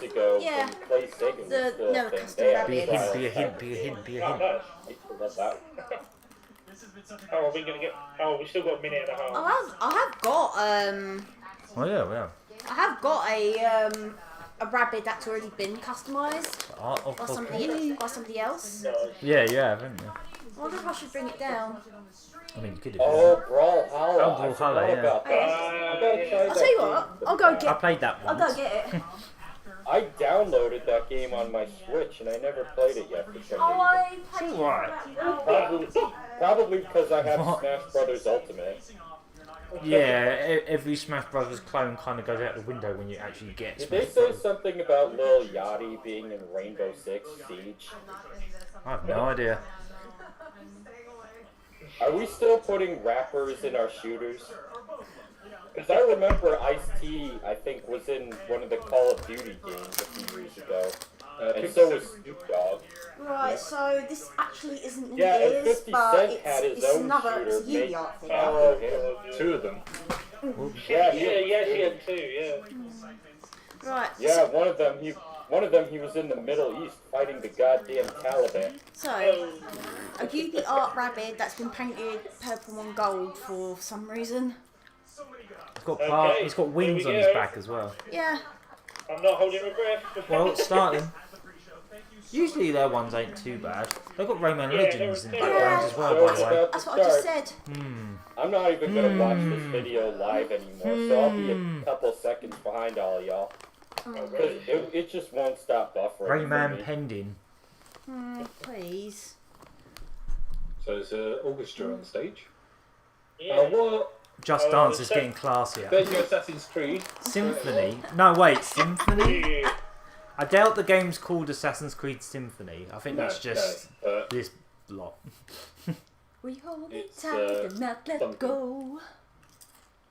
years ago, Yeah. when Play Sega was still No, a thing, custom they had rabbits. trials. Be a hint. Oh, nice. That's that. How are we gonna get? Oh, we still got a minute and a half. I have got Oh yeah, we have. I have got a rabbit that's already been customised by somebody else. Nice. Yeah, you have, haven't you? I wonder if I should bring it down. I mean, you could do Oh, Brawlhalla. Oh, I Brawlhalla, forgot yeah. about that. I gotta try I'll that tell you game what, for I'll the go back. I played that I'll once. go get it. I downloaded that game on my Switch and I never played it yet for some Oh, reason. I played It's alright. Probably because I have What? Smash Brothers Ultimate. Yeah, every Smash Brothers clone kind of goes out the window when you actually get Did Smash they say Brothers. something about Lil Yachty being in Rainbow Six Siege? I have no idea. Are we still putting rappers in our shooters? Because I remember Ice-T, I think, was in one of the Call of Duty games a few years ago. And so was Snoop Dogg. Right, so this actually isn't who Yeah, it and is, 50 but Cent had his it's own another shooter it's a made Yu-Gi-Oh figure. after him. Two of them. Yeah, Yeah, she had two. Yeah. Right, Yeah, one of them he was in the Middle East fighting the goddamn Taliban. so a Yubi art rabbit that's been painted purple and gold for some reason. Okay, He's got wings here on we his go. back as well. Yeah. I'm not holding my breath. Well, it's starting. Usually their ones ain't too bad. They've got Rayman Yeah, Legends in the they're- background as well, So by it's the way. about That's to what I just start. said. I'm not even gonna watch this video live anymore, so I'll be a couple seconds behind all y'all. Because it just won't stop buffering. for Rayman me. pending. Please. So there's an orchestra on stage. Yeah. What? Just Oh, Dance is so- getting classier. There's your Assassin's Creed. Symphony? No, wait, Symphony? Yeah. I doubt the game's called Assassin's Creed Symphony. I think that's just no, this lot. We hold it It's, tight and not let something. go.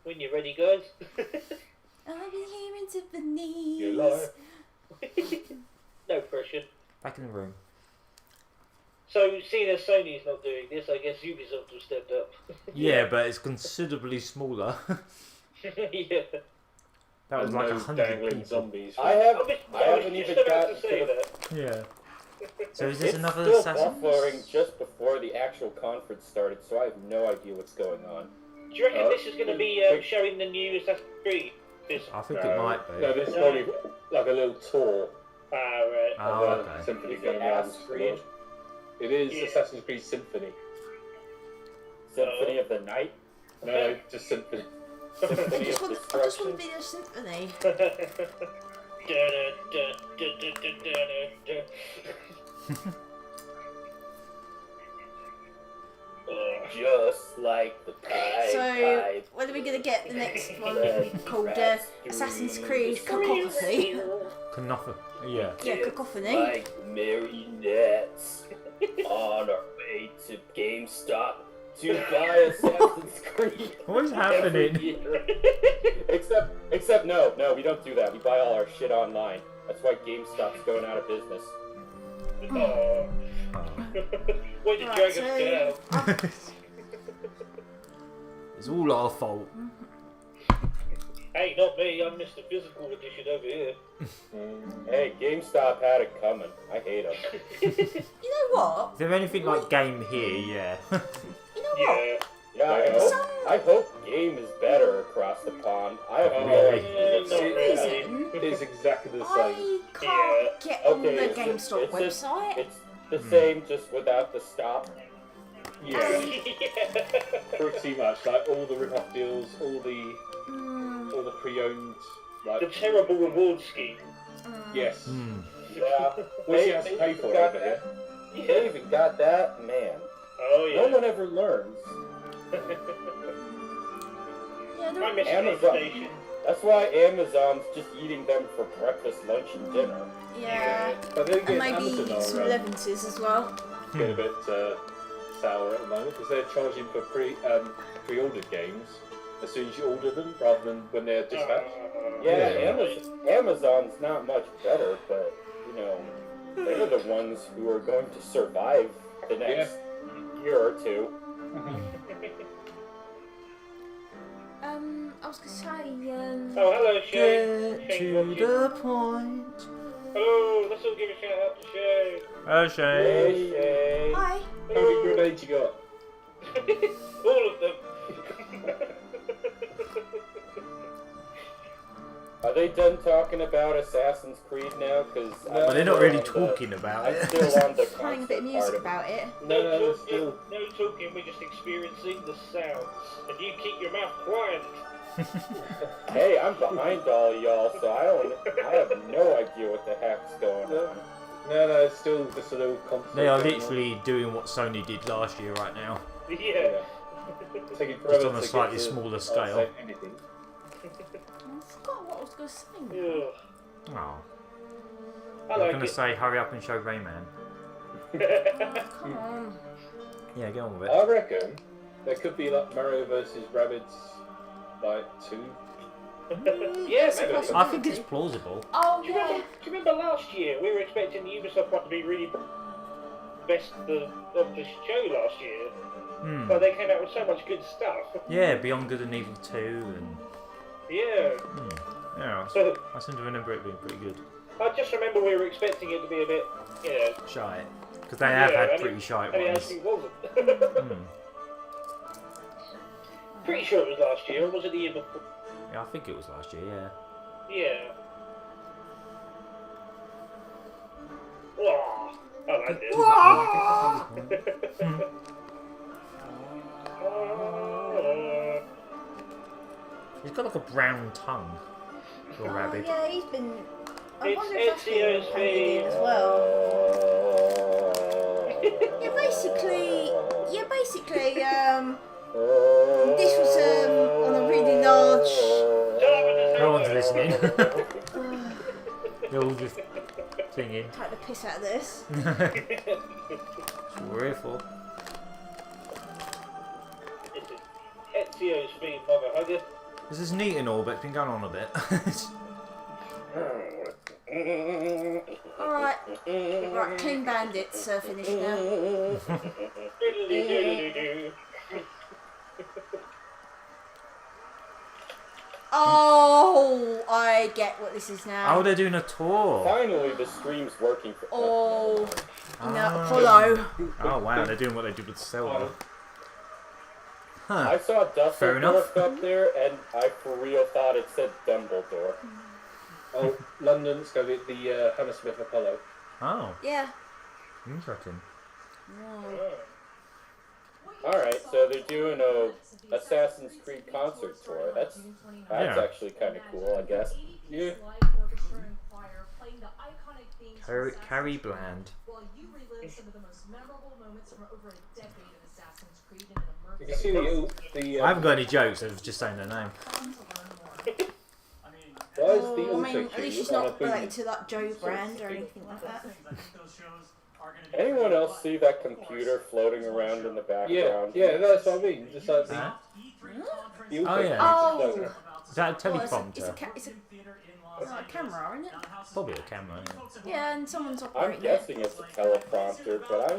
When you're ready, guys. I've been hearing symphonies. you lie. No pressure. Back in the room. So, seeing as Sony's not doing this, I guess Ubisoft have stepped up. Yeah, but it's considerably smaller. Yeah. That was And like no 100 dangling people. zombies. I have. I was I haven't just even about gotten to to say the. that. Yeah. So is this It's another still Assassin? buffering just before the actual conference started, so I have no idea what's going on. Do you reckon this is going to be showing the new Assassin's Creed? This. I think it might be. No, this is probably like a little tour Right. Oh, of okay. Symphony Is going it around. Assassin's Creed? It is Yeah. Assassin's Creed Symphony. Symphony of the Night? No, just Symphony. I Symphony just of want to Destruction? be a symphony. Just like the pipe. So, when are we going to get the next one called Assassin's Creed Cacophony? Knopper. Yeah. Yeah, Cacophony. Like marionettes on our way to GameStop to buy Assassin's Creed. What is every happening? year. except no, we don't do that. We buy all our shit online. That's why GameStop's going out of business. Oh. Why did Right, drag us so- down? It's all our fault. Hey, not me. I missed the physical edition over here. Hey, GameStop had it coming. I hate them. You know what? If there's anything like Game here, yeah. You know what? Yeah. Yeah, I hope Game is better across the pond. I have no really? idea. Not really. Reason It's exactly the same. I can't get on Okay, the it's GameStop just- website. It's the same, just without the stop. Yeah, pretty much. Like all the rip-off deals, all the pre-owned. Like, The terrible reward scheme. yes. Yeah. What you have to pay for got over here? that. They even got that, man. Oh, yeah. No one ever learns. Yeah, I there, miss Amazon. PlayStation. That's why Amazon's just eating them for breakfast, lunch, and dinner. yeah. But then And again, maybe Amazon some are Levenses as well. getting a bit sour at the moment because they're charging for pre-ordered games as soon as you order them, rather than when they're dispatched. Yeah, Amazon's not much better, but, you know, they're the ones who are going to survive the next year or two. I was gonna say, Oh, hello, Shane. Get Shane to watching. the point. still give a shout out to Shay. Oh, Shane. Hey, Hi. How many grenades you got? All of them. Are they done talking about Assassin's Creed now? Because Well, they're not really talking about I'm it. still on the Playing a bit of concept music part of it. about it. No it's still. talking, we're just experiencing the sounds. And you keep your mouth quiet. Hey, I'm behind all y'all, so I have no idea what the heck's going on. No, it's still just a little concept. They are literally doing what Sony did last year right now. Yeah. Taking Just forever on a to slightly get to smaller say scale. anything. I forgot what I was going to say. Ugh. Oh. I I'm like going to it. say hurry up and show Rayman. Oh, come on. Yeah, get on with I it. reckon there could be like Mario versus Rabbids, like 2. Yeah, That's a maybe. possibility. I think it's plausible. Oh, Do you yeah. remember last year we were expecting the Ubisoft one to be really best of the show last year, Hmm. but they came out with so much good stuff. Yeah, Beyond Good and Evil 2 and... Yeah. Yeah, So I seem to remember it being pretty good. I just remember we were expecting it to be a bit, Shy. Because they have had and pretty shy and it ones. actually wasn't. Hmm. Pretty sure it was last year, or was it the year before? Yeah, I think it was last year, yeah. Yeah. Oh, I like this. He's got like a brown tongue. Little Oh, rabbit. yeah, he's been... I It's wonder if that's been Ezio's painted in as thing. well. Yeah, basically, this was on a really large... No one's listening. They're all just singing. Take the piss out of this. That's what we're here for. Ezio's theme, mother hugger. This is neat and all, but it's been going on a bit. Alright. Right, Clean Bandits are finished now. Oh, I get what this is now. Oh, they're doing a tour. Finally, the stream's working for Oh, Ah. Apollo. Oh wow, they're doing what they did with Silver. Huh. I saw Fair enough. Dusseldorf up there, and I for real thought it said Dumbledore. Oh, London's going to be the Hammersmith Apollo. Oh, Yeah. interesting. Alright, so they're doing a Assassin's Creed concert tour. That's Yeah. actually kind of cool, I guess. Yeah. Carrie Bland. You can see the I haven't got any jokes, I was just saying their name. why is the I auto mean, at least she's cue on a not boom? related to that Joe brand or anything like that. Anyone else see that computer floating around in the Yeah, background? yeah, that's what I mean. Just like the, Huh? the auto Oh, yeah. cue Oh. just floating. Is that a Well, it's teleprompter? a camera, isn't it? Probably a camera. Yeah. Yeah, and someone's I'm operating it. guessing it's a teleprompter, but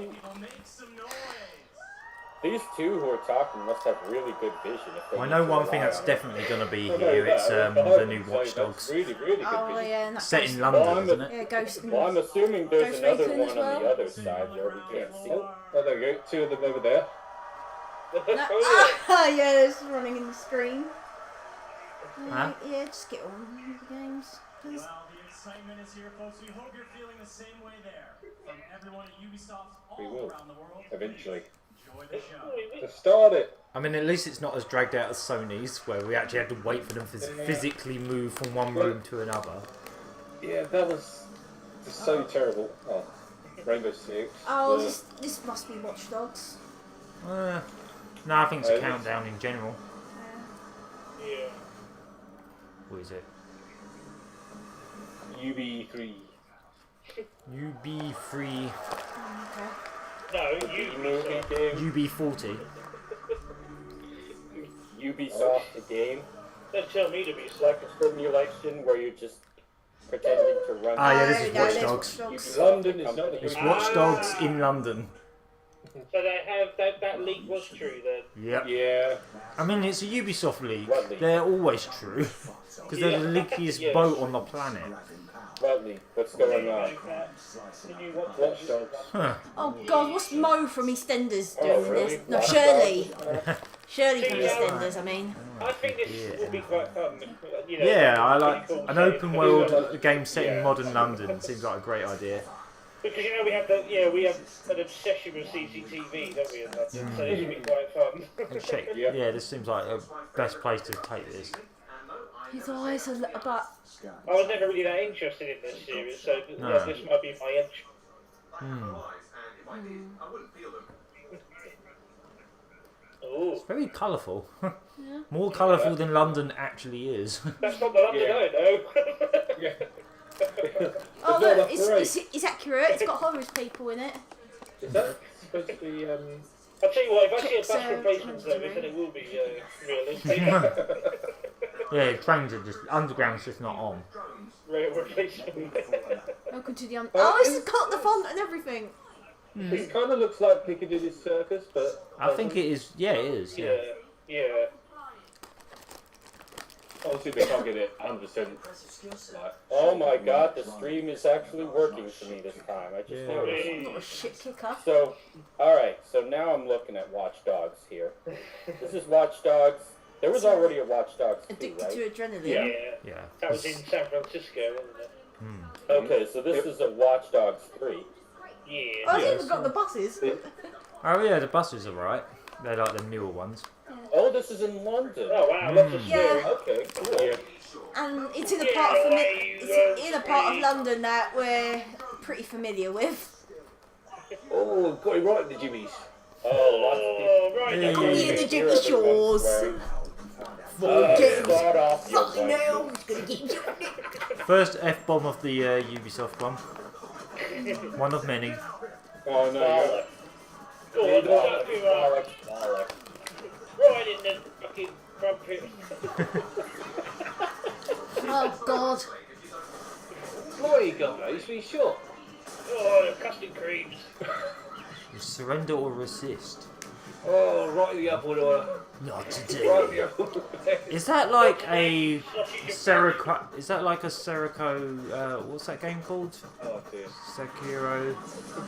these two who are talking must have really good vision. If they Well, I need know to one thing rely that's on it. definitely going to be I know here. that, It's but the new I'd Watch say Dogs. that's really, really good Oh, vision. yeah, and that Set Ghost- in London, Well, isn't it? Yeah, Ghost and... Well, I'm assuming there's Ghost another Recon one as on the well? other side where we can't see. Oh, there we go. Two of them over there. No. Oh, Ah, yeah, it's running in the screen. Huh? Yeah, just get on with the games, please. Well, the excitement is here, folks. We hope you're feeling the same way there. From everyone at Ubisoft We all will. around the world. Eventually. Enjoy the show. To start it. I mean, at least it's not as dragged out as Sony's, where we actually had to wait for them to physically move from one room to another. Yeah, that was just so terrible. Oh, Rainbow Six. Oh, the- this must be Watch Dogs. No, I think it's a countdown in general. yeah. What is it? UB3. UB3, Okay. No, you Movie game, UB40. Ubisoft the game. Don't tell me to be It's like a simulation where you're just pretending to run. Ah, yeah, this is no, Watch there's Dogs. Watch Dogs. London is not a It's good Watch Dogs in London. So they have that leak was true then. Yep. Yeah. I mean, it's a Ubisoft leak. What leak? They're always true. Because they're the leakiest Yes. boat on the planet. Bradley, what's going on? The new Watch Dogs. Huh. Oh God, what's Mo from EastEnders doing Oh, in really? this? No, Watch Shirley. Dogs? Shirley from EastEnders, I mean. I think this will be quite fun. You know, Yeah, I pretty like cool an show. open world game set in modern London. Seems like a great idea. Because you know we have an obsession with CCTV, don't we? In London, so this should be quite fun. And check. Yeah, this seems like the best place to take this. His eyes are a bit. I was never really that interested in this series, so No. this might be my entry. Oh, Very colourful. More colourful than London actually is. that's not the London I know. Yeah. Oh It's not look, that parade. it's accurate. It's got horror people in it. Is that supposed to be? I'll tell you what, if I see a bus Sarah replacement Clancy. service, then it will be realistic. Yeah, trains are just underground's just not on. Rail replacement. Welcome to the Oh, it's got the font and everything. It kind of looks like Piccadilly Circus, but I think it is. Yeah, it is. Yeah. Yeah. obviously they can't get it 100%. Oh my god, the stream is actually working for me this time. I just noticed. Not a shit kicker. So, alright, so now I'm looking at Watch Dogs here. This is Watch Dogs. There was already a Watch Dogs 2, Addicted right? to adrenaline. Yeah. Yeah. That was in San Francisco, wasn't it? Okay, so this is a Watch Dogs 3. Yeah. Oh, it's Yeah, even got the buses. Oh yeah, the buses are right. They're like the newer ones. Oh, this is in London. Oh wow, lots of Yeah. stories. Okay, cool. Yeah. And it's in a part of it's in a part of London that we're pretty familiar with. Oh, got it right in the jimmies. Oh, lots of people. Oh, right. Yeah, that's yeah, right. Yeah, the Hear Jimmy everyone Shores. swearing. James. Start off your Fucking voices. hell, it's gonna get you. First F-bomb of the Ubisoft one. One of many. Oh no, yeah. Go on, suck him up. Bollock. Right in the fucking front pit. Oh God. What you got, mate? He's been shot. Oh, the custard creams. Surrender or resist. Oh, right in the apple door. Not Right today. in the apple. Is that like a Serico? Is that like a Serico? What's that game called? Oh dear. Sekiro,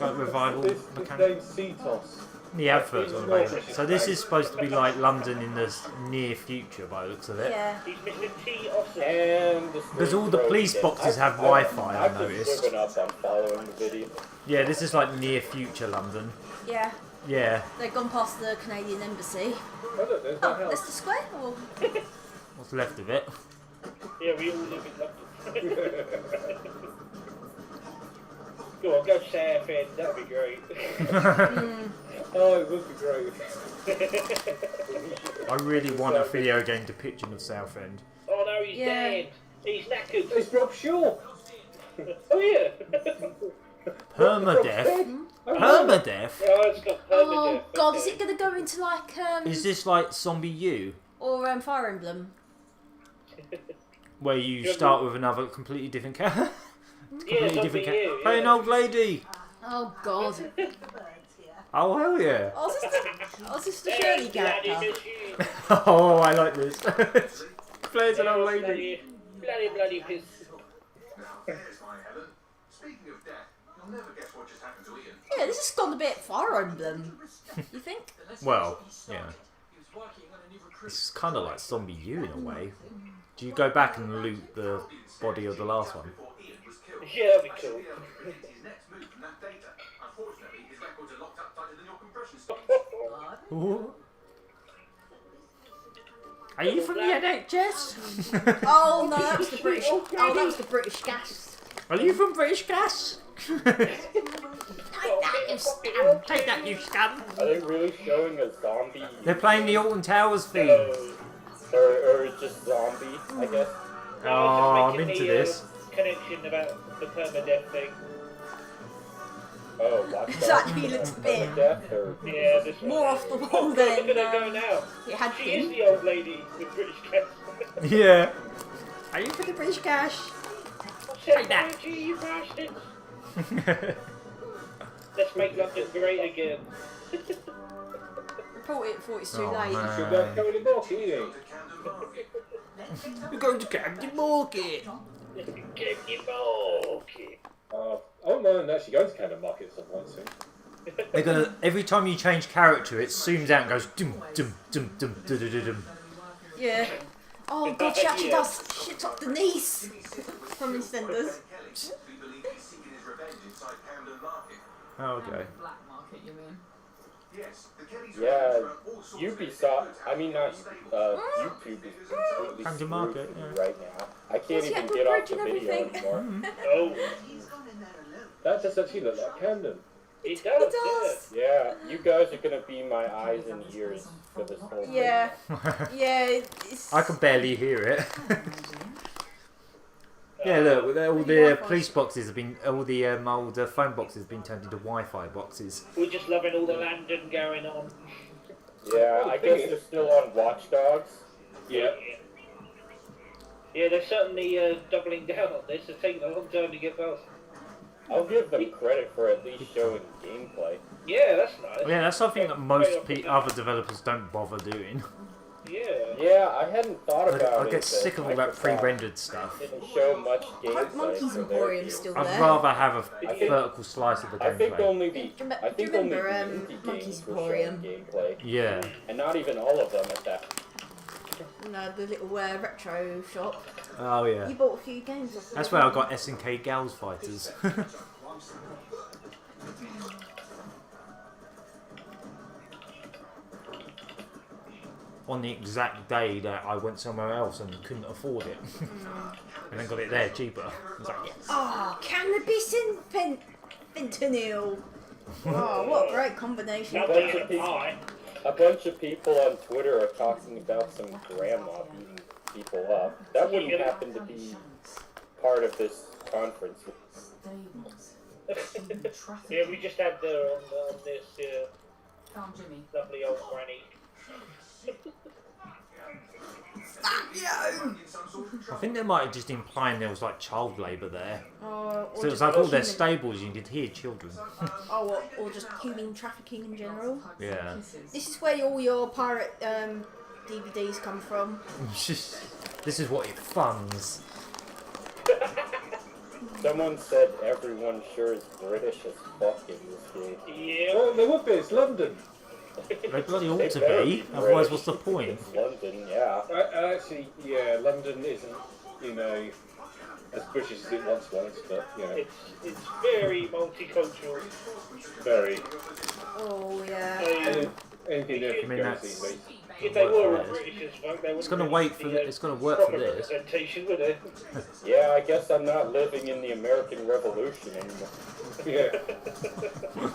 like revival This mechanic. name's Cetos. The adverts on about it. So this is supposed to be like London in the near future, by the looks of it. Yeah. He's Mr. T. Austin. And the Because all the police boxes have Wi-Fi, I I've noticed. just given up on following the video. Yeah, this is like near future London. Yeah. Yeah. They've gone past the Canadian embassy. Oh look, there's my Oh, house. Leicester Square? Or... What's left of it? Yeah, we all live in London. Go on, go South End, that'd be great. Oh, it would be great. I really want a video game depiction of Southend. Oh no, he's Yeah. dead. He's knackered. It's Rob Shaw. Oh yeah. Permadeath? Permadeath? Oh, it's got Oh permadeath. God, okay. is it going to go into like Is this like Zombie U? or Fire Emblem? Where you start with another completely different character? Yeah, Completely Zombie different U, character. yeah. Play an old lady! Oh God. Oh hell yeah! Oh, is this the Shirley Bloody character? machine. Oh, I like this. Plays an old lady. Bloody piss. Yeah, this has gone a bit Fire Emblem. You think? Well, yeah. It's kind of like Zombie U in a way. Do you go back and loot the body of the last one? Yeah, that'd be cool. Ooh. Are you from the NHS? Oh no, that was the British. Oh, that was the British gas. Are you from British Gas? Take that, you scam! Take that, you scum! Are they really showing a zombie? They're playing the Alton Towers theme. Or just zombie, I guess. Oh, I'm into this. Connection about the permadeath thing. Oh, watch It actually looks a bit Death or Yeah, this one. more off the wall Look at than her go now. it had She is been. the old lady with British gas. Yeah. Are you from the British Gas? Take that. You bastards. Let's make London great again. Report it before it's too Oh, late. Should go to the market, isn't We're going to Camden Market. Candy Market. Oh no, I'm actually going to Canada Market at some point soon. They're gonna every time you change character, it zooms out and goes dum dum dum dum dum dum dum. Yeah. Oh god, she actually does shit up the knees from EastEnders. Oh, okay. Black market, you mean? Yeah, Ubisoft, I mean not YouTube is completely Come to screwed market, for me yeah. right now. I can't Yes, even yeah, get off bridge the and video everything. anymore. Oh, That does actually look like Camden. it It does. does. Yeah, you guys are gonna be my eyes and ears for this whole thing. Yeah. Yeah, it's... I can barely hear it. Yeah, look, all the police boxes have been, all the old phone boxes have been turned into Wi-Fi boxes. We're just loving all the London going on. Yeah, I guess they're still on Watch Dogs. Yeah. Yeah, they're certainly doubling down on this. It's taking a long time to get past. I'll give them credit for at least showing gameplay. Yeah, that's nice. Yeah, that's something that most other developers don't bother doing. Yeah. Yeah, I hadn't thought about it. I get sick of all that Microsoft pre-rendered stuff. didn't show much I hope gameplay. Monkey's for their Emporium's games. still I'd there. rather have a think- vertical slice of the I think gameplay. only the Do you I think only remember, the indie Monkey's games were Emporium? showing gameplay, Yeah. and not even all of them at that. No, the little retro shop. Oh yeah. You bought a few games off That's where I got S&K Gals Fighters. On the exact day that I went somewhere else and couldn't afford it. And then got it there cheaper. I was like, yes. Oh, cannabis and fentanyl. Oh, what a great combination. Nothing in the pie. A bunch of people on Twitter are talking about some grandma beating people up. That wouldn't happen to be part of this conference. Yeah, we just had the on this Found Jimmy. lovely old granny. I think they might have just implying there was like child labour there. Or So it was just like all their human- stables, you could hear children. or just human trafficking in general. Yeah. This is where all your pirate DVDs come from. This is what it funds. Someone said everyone sure is British as fuck in this game. Yeah. Well, they would be. It's London. They bloody ought They to better be, British. otherwise what's the point? It's London, yeah. Actually, yeah, London isn't, as British as it once was, but, It's very multicultural. very. Oh yeah. Anything there I can mean, go that's- these days. If they were all Yes. British as fuck, they wouldn't It's gonna really wait for be the, a it's gonna work for proper this. representation, would it? Yeah, I guess I'm not living in the American Revolution anymore. Yeah.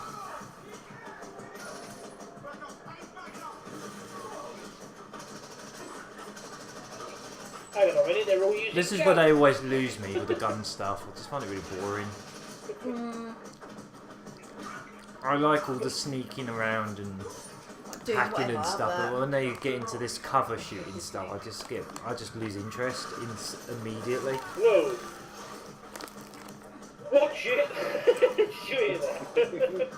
Hang on a minute, they're all using This is gas. where they always lose me with the gun stuff. I just find it really boring. I like all the sneaking around and Doing hacking whatever, and stuff, but- but when they get into this cover shooting stuff, I just lose interest immediately. Whoa. Watch it! Shoot it.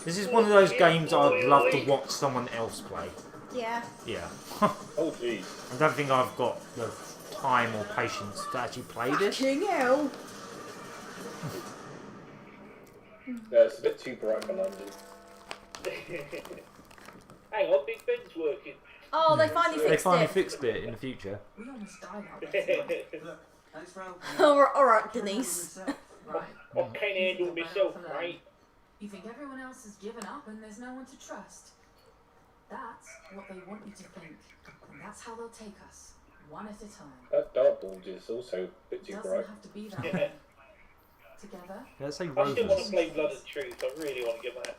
This is one of those games I'd love to watch someone else play. Yeah. Yeah. Oh, jeez. I don't think I've got the time or patience to actually play this. Fucking hell. Yeah, it's a bit too bright for London. Hang on, Big Ben's working. Oh, they finally They fixed finally it. fixed it in the future. We almost died out there. Thanks for helping. Alright, Denise. Right. I can't handle myself, mate. You think everyone else has given up and there's no one to trust? That's what they want you to think. And that's how they'll take us, one at a time. That dartboard is also a bit too Doesn't bright. have to be that Yeah. way. Together, Let's say I still want to rovers. play Blood and Truth. I really want to get that.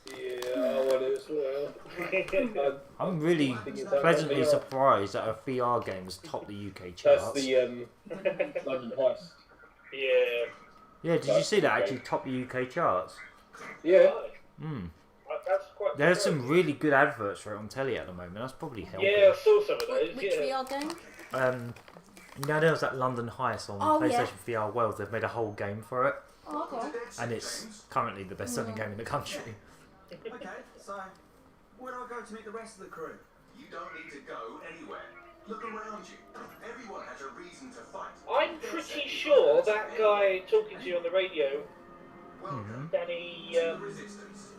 Yeah, I want it as well. I'm really pleasantly surprised that a VR game has topped the UK charts. That's the London Heist. Yeah. Yeah, did you see that actually top the UK charts? Yeah. Hmm. That's quite There's some surprising. really good adverts for it on telly at the moment. That's probably helping. Yeah, I saw some of those. Which Yeah. VR game? There was that London Heist on Oh, yeah. PlayStation VR World. They've made a whole game for it, Oh, okay. and it's currently the best-selling game in the country. Okay, so where do I go to meet the rest of the crew? You don't need to go anywhere. Look around you. Everyone has a reason to fight. I'm pretty sure that guy talking to you on the radio, Welcome Danny to the resistance.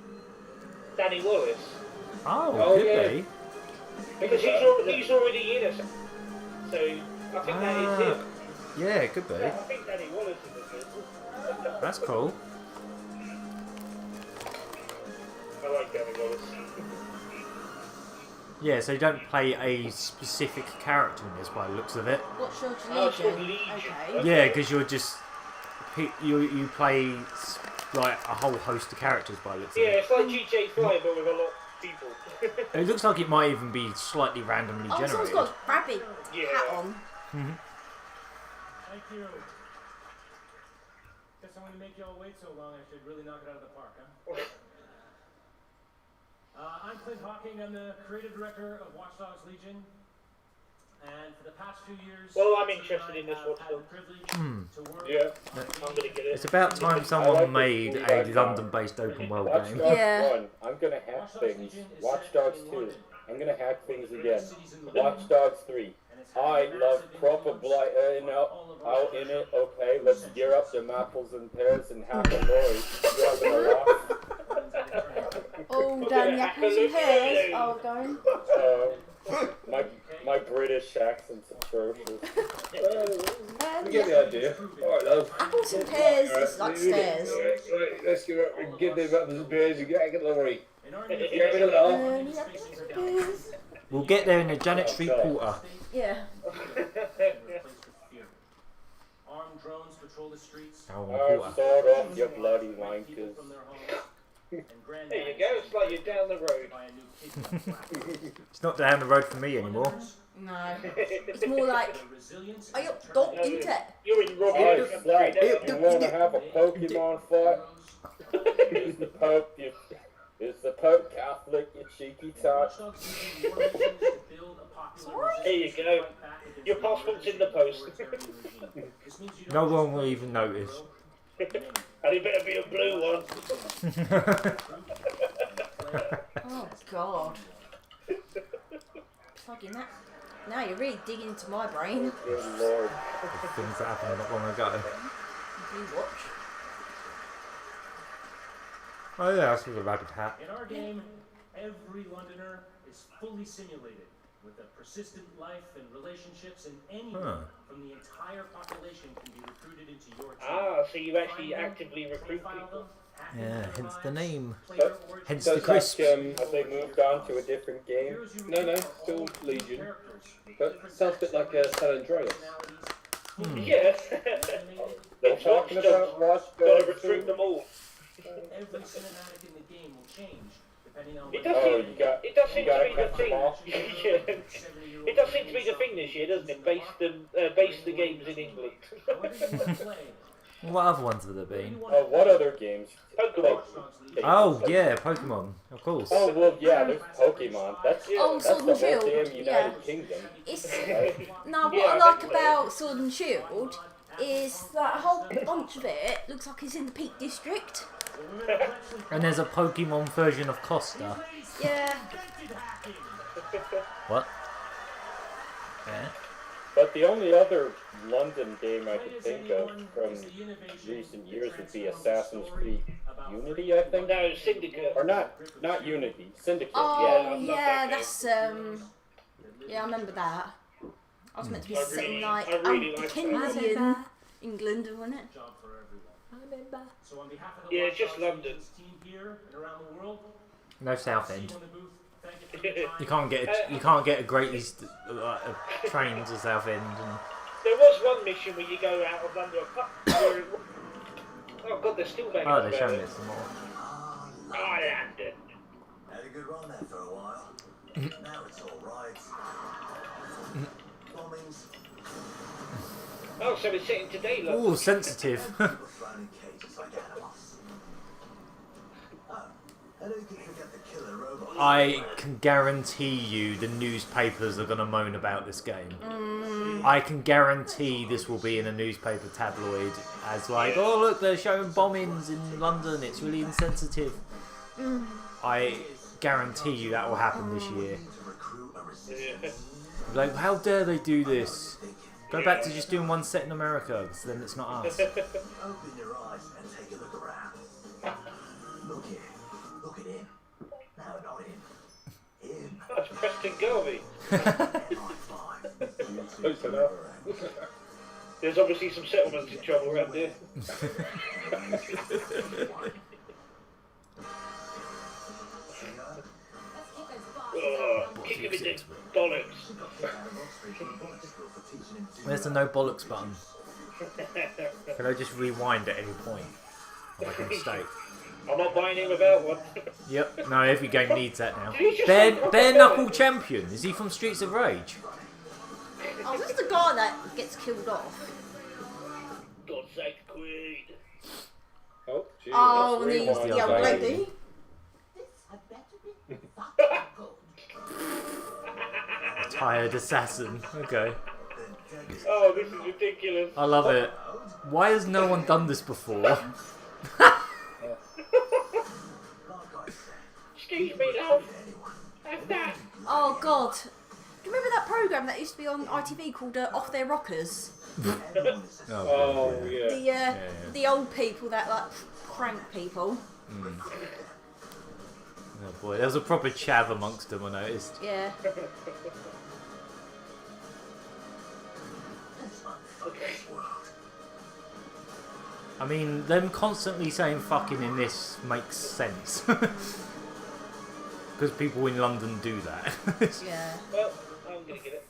Danny Wallace, Oh, could yeah. be. because he's already in us. So I think that is him. Yeah, it could be. Yeah, I think Danny Wallace is him. That's cool. I like Danny Wallace. Yeah, so you don't play a specific character in this by the looks of it. What's your Oh, it's called Legion? Legion. Okay. Yeah, because you're just you play like a whole host of characters by the looks of Yeah, it. it's like GTA 5 but with a lot of people. It looks like it might even be slightly randomly Oh, someone's generated. got a rabbit Yeah. hat on. Thank you. Guess I'm gonna make y'all wait so long. I should really knock it out of the park, huh? I'm Clint Hawking. I'm the creative director of Watch Dogs Legion. And for the past few years, Well, I'm interested in this I've Watch had the Dogs. privilege Hmm. to work. Yeah. I'm gonna get it. It's about time someone made a London-based open world Watch game. Dogs Yeah. 1, I'm gonna hack things. Watch Dogs 2, I'm gonna hack things again. Watch Dogs 3, I love proper blight, out in it, okay, let's gear up some apples and pears and hack a lorry. You're having a laugh. Oh, damn, the apples and pears. Oh, going. My British accent's atrocious. You get the idea. Alright, love. Apples and pears is like stairs. Right, let's give it. Give them apples and pears and get a lorry. In our new Give it a laugh. Pears. We'll get there in a Janet Street Porter. Yeah. replaced with fear. Armed drones patrol the streets. Oh, Oh, Porter. sort off, you bloody people wankers. from their homes. And There you go, it's like you're down the road. by a new kidnapped It's not down the road from me anymore. No. It's more like, The resilience are you don't eat it? You're in Robin Hey, Hood Slack, country now. you wanna have a Pokemon fight? Is the Pope Catholic, you cheeky tart? There you go. Your passport's in the post. No one will even notice. And it better be a blue one. Oh, God. Fucking that. Now you're really digging into my brain. Good lord. The things that happened not long ago. You watch. Oh yeah, that's with a rabbit hat. In our game, every Londoner is fully simulated with a persistent life and relationships, and anyone from the entire population can be recruited into your team. Ah, so you actually actively recruit people. Yeah, hence the name. Player origin- Hence So the it's like, crisp. Have they moved on to a different game? Heroes you No, no, recruit are still all Legion. characters, But it sounds a bit like San Andreas. personalities, Yeah. They're talking about Watch Gotta Dogs recruit 2? them all. every cinematic in the game will change depending on It what does Oh, seem, you got- it does you seem gotta to be the cut them thing. off. It does seem to be the thing this year, doesn't it? Base the games in England. What other ones have there been? What other games? Pokemon. Oh yeah, Pokemon, of course. Oh, well, yeah, there's Pokemon. That's Oh, that's Sword the and whole Shield, damn United yeah. Kingdom. It's Right? no. What Yeah, I like definitely. about Sword and Shield is that a whole bunch of it looks like it's in the Peak District. And there's a Pokemon version of Costa. Yeah. What? Yeah. But the only other London game I could think of from recent years would be Assassin's Creed Unity, I think. No, Syndicate. Or not Unity, Syndicate. Oh I love yeah, that game. that's yeah, I remember that. I was meant to be I set in really- like I really like that. Dickensian England, wasn't it? job for everyone. So on behalf of the Yeah, Watch just Dogs London. Legion's team here and around the world, No South see you End. in the booth. Thank you for your time. You can't get a Great East train to South End. And There was one mission where you go out of London. Oh god, they're still making oh, us they're about showing it. it some more. Ah, Oh, London. had a good run there for a while. Now it's all right. Bombings, Oh, so it's set in today, London. Ooh, sensitive. people thrown in cages like animals. Oh, and who can forget the killer robot? I can guarantee you the newspapers are going to moan about this game. I can guarantee this will be in a newspaper tabloid as like, oh look, they're showing bombings in London, it's really insensitive. I guarantee you that will happen this year. To recruit a resistance. Like, how dare they do this? Go back to just doing one set in America, because then it's not us. Open your eyes and take a look around. Look here. Look at him. No, not him. Him. That's Preston Garvey. Close enough. There's obviously some settlements in trouble around here. Kick him in the bollocks. Where's the no bollocks button? Can I just rewind at any point? I'll make a mistake. I'm not buying him without one. Yep, no, every game needs that now. Bare Knuckle Champion, is he from Streets of Rage? Oh, this is the guy that gets killed off. God save the Queen. Oh, gee, Oh, let's the rewind. young lady. Tired assassin. Okay. Oh, this is ridiculous. I love it. Why has no one done this before? Excuse me, love. Have that. Oh God. Do you remember that program that used to be on ITV called Off Their Rockers? Oh, yeah. The old people that like prank people. Oh boy, there was a proper chav amongst them, I noticed. Yeah. I mean, them constantly saying fucking in this makes sense. Because people in London do that. Yeah. Well, I'm gonna get it.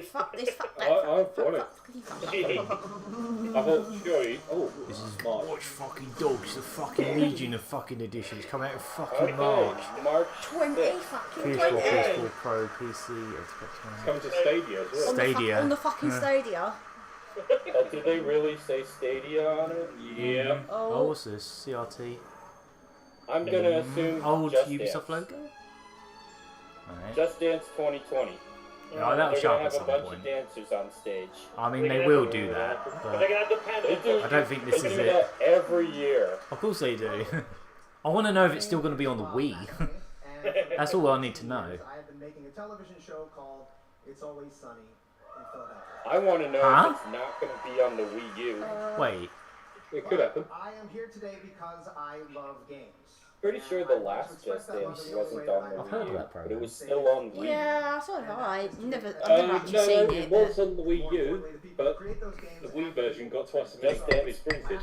Fuck this, fuck that. I want it. Fuck. I thought, surely. Oh, This is March. Watch Fucking Dogs, the fucking Legion of fucking editions. Come out in fucking Okay, March. March 20 5th. fucking PS4, 20. PS4 Pro, PC, Xbox One. Come to Stadia as well. Stadia. On the fucking Stadia. Did they really say Stadia on it? Yeah. Oh, Oh. what's this? CRT. I'm gonna assume Old Just Ubisoft Dance. logo? Alright. Just Dance 2020. Yeah, that'll They're show up gonna at have a some bunch point. of dancers on stage. I mean, they will do that, Are they but gonna have the They panda? do. I don't think this they is do it. that every year. Of course they do. I want to know if it's still going to be on the Wii. That's all I need to know. I have been making a television show called It's Always Sunny in Philadelphia. I want to know Huh? if it's not going to be on the Wii U. Wait, It could happen. I am here today because I love games. Pretty sure the last Just Dance wasn't on the I've heard of Wii U, that but it program. was still on Wii. Yeah, so have I. I've never No, actually seen it it. was But on the Wii U, but the Wii version got twice as many copies printed.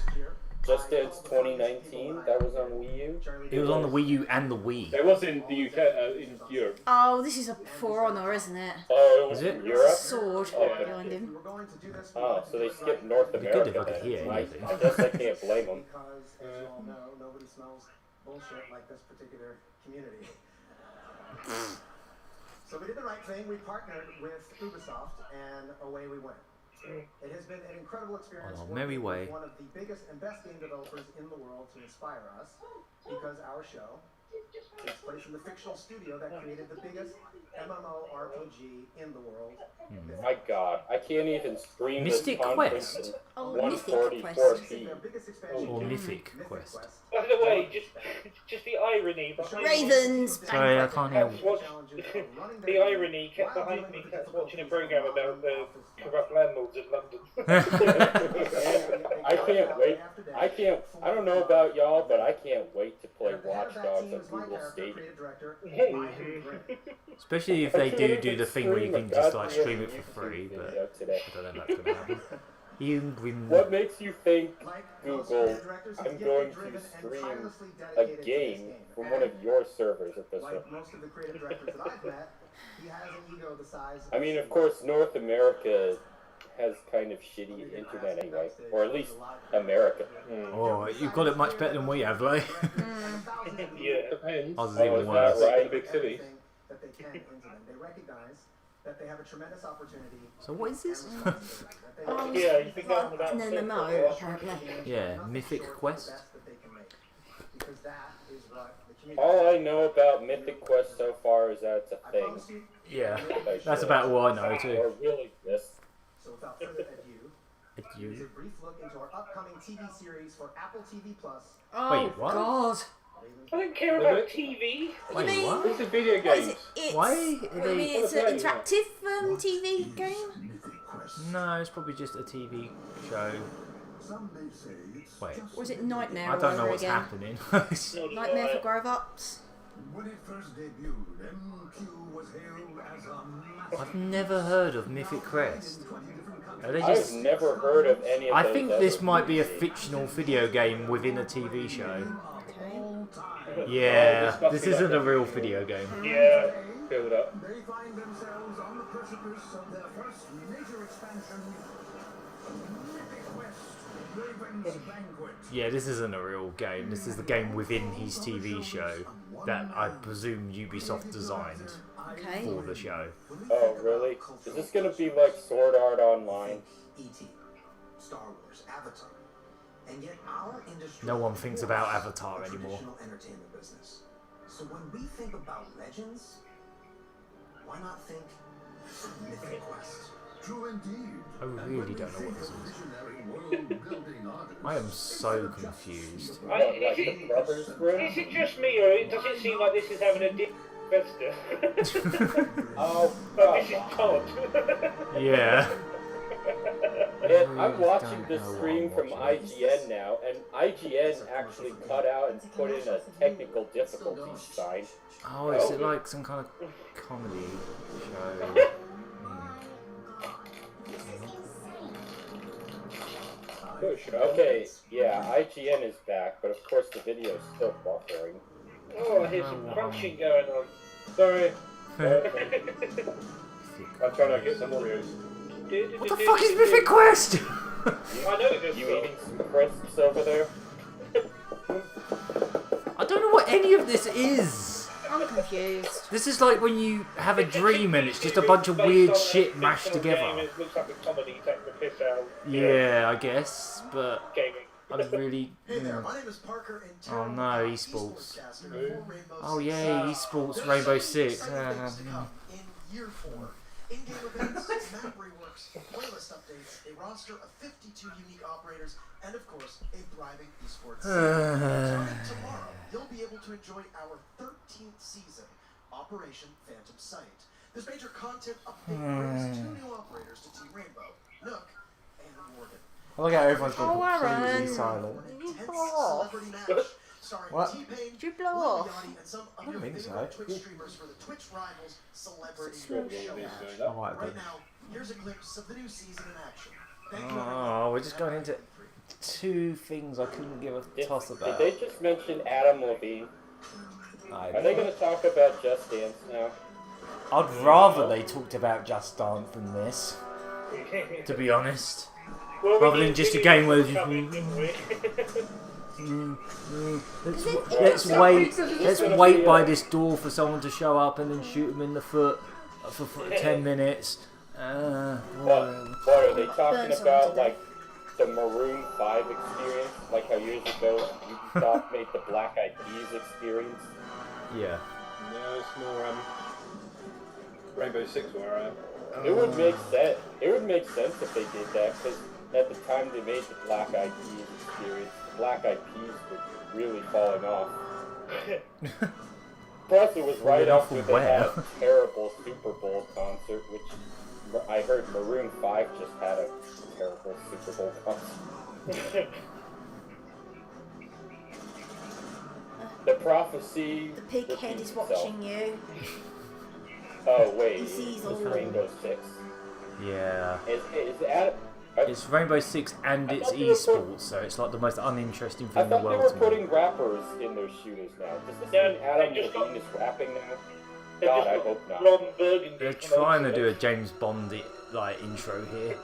Just Dance 2019, that was on Wii U. it was on the Wii U and the Wii. It was in the UK, in Europe. oh, this is a For Honor, isn't it? Oh, it was Is it? in There's a Europe? sword Okay. behind him. Oh, so they skipped North It'd be good America if I could then. hear anything. I guess I can't blame them. Because, as you all know, nobody smells bullshit like this particular community. So we did the right thing. We partnered with Ubisoft, and away we went. It has been an incredible experience Oh, merry working way. with one of the biggest and best game developers in the world to inspire us, because our show takes place in the fictional studio that created the biggest MMORPG in the world. My God, I can't even stream Mystic this conference Quest? in Oh, Mythic 144p. Their biggest expansion Or game, Mythic Quest. By the way, just the irony behind Ravens! Sorry, I can't hear. the irony kept behind me kept watching a program about the corrupt landlords in London. I can't wait. I don't know about y'all, but I can't wait to play Watch Dogs on Google Stadia. Especially if they do the thing where you can just like stream it for free, but I Today. don't know if that's going to happen. You What makes you think, Google, I'm going to stream a game from one of your servers at this Like point? most of the creative directors that I've met, he has an ego the size of I mean, of course, North America has kind of shitty internet anyway, or at least America. Oh, you've got it much better than we have, like. Yeah. Depends. Ours is Oh, even is that worse. right? In a big city. that they can into them. They recognize that they have a tremendous opportunity. So what is this? and responsibility, that they Oh, Yeah, you think that like an MMO, apparently. Yeah, Mythic Quest. that they can make. Because that is what the community. All I know about Mythic Quest so far is that it's a I thing. promise you, Yeah, Like, that's about all I know Or too. really exists. so without further ado, It's here's a you. brief look into our upcoming TV series for Apple TV Plus. Oh, Wait, what? God. I don't care about TV. Wait, mean- what? This is video What is games. it? It's, Why are what do you they- mean it's an interactive TV game? No, it's probably just a TV show. Wait, Or is it Nightmare I don't know all over what's again? happening. Nightmare for grown-ups? When it first debuted, MQ was hailed as a massive I've never heard of Mythic Crest. Are they I've just... never heard of any of I those think ever. this might be a fictional video game within a TV show. Okay. Yeah, this isn't a real video game. Yeah. Build up. They find themselves on the precipice of their first major expansion, Mythic Quest, Raven's Banquet. Yeah, this isn't a real game. This is the game within his TV show that I presume Ubisoft designed Okay. for the show. Oh, really? Is this gonna be like Sword Art Online? E.T., Star Wars, Avatar, and yet our industry. No one thinks about Avatar a anymore. traditional entertainment business. So when we think about legends, why not think Mythic Quest? True indeed. I really don't know what this is. I am so confused. What, like the Brothers Grimm? Is it just me, or does it seem like this is having a deep investor? Oh, Like this is God. Todd. Yeah. And I'm watching don't this know what stream I'm from watching. IGN now, and IGN actually cut out and put in a technical difficulty sign. Oh, is it like some kind of comedy show? Okay, yeah, IGN is back, but of course the video is still buffering. Oh, here's some crunching going on. Sorry. I'm trying to get some Oreos. What the fuck is Mythic Quest? I know this. You eating some crisps over there? I don't know what any of this is. I'm confused. This is like when you have a dream and it's just a bunch of weird shit mashed Game, together. it looks like a comedy taking the piss out. Yeah, I guess, but Gaming. I really... Hey there, my name is Parker and Oh Terrell no, Cobb, esports. esportscaster for Rainbow Oh Six yeah, Siege. esports, There's Rainbow some Six. exciting things to come in year 4. In-game events, map reworks, playlist updates, a roster of 52 unique operators, and of course, a thriving esports scene. Starting tomorrow, you'll be able to enjoy our 13th season, Operation Phantom Sight. This major content update brings 2 new operators to Team Rainbow, Nook and Morgan. I like how everyone's Oh, gone completely Aaron. silent. You Intense blow off. celebrity match starring What? T-Pain, Did you blow Lil off? Yachty, and some of I your think favorite so. Twitch streamers for the Twitch Rivals Celebrity Showdown. Showmatch. I might have Right done. now, here's a glimpse of the new season in action. Thank you, Oh, we're just going into two things I couldn't give a toss Did about. they just mention Adam Levine? Are they going to talk about Just Dance now? I'd rather they talked about Just Dance than this, to be honest. Well, Rather we than knew just a Jimmy game was where you- coming, didn't we? Let's wait by this door for someone to show up and then shoot him in the foot for 10 minutes. What are they talking about? Like the Maroon 5 experience? Like how years ago Ubisoft made the Black Eyed Peas experience? Yeah. No, it's more Rainbow Six where I am. It would make sense. It would make sense if they did that, because at the time they made the Black Eyed Peas experience, the Black Eyed Peas were really falling off. Plus, it was right after they had a terrible Super Bowl concert, which I heard Maroon 5 just had a terrible Super Bowl concert. The prophecy. The pig head repeats is itself. watching you. Oh wait, He sees it's all. Rainbow Six. Yeah. Is that? It's Rainbow Six and it's thought they were esports, so it's like the most uninteresting I thing in the thought they world were to me. putting rappers in their shooters now. Does this Yeah, mean Adam they just Levine is rapping now? They've God, just I got hope not. Ron Burgundy They're come trying over to do it. a James Bond like intro here.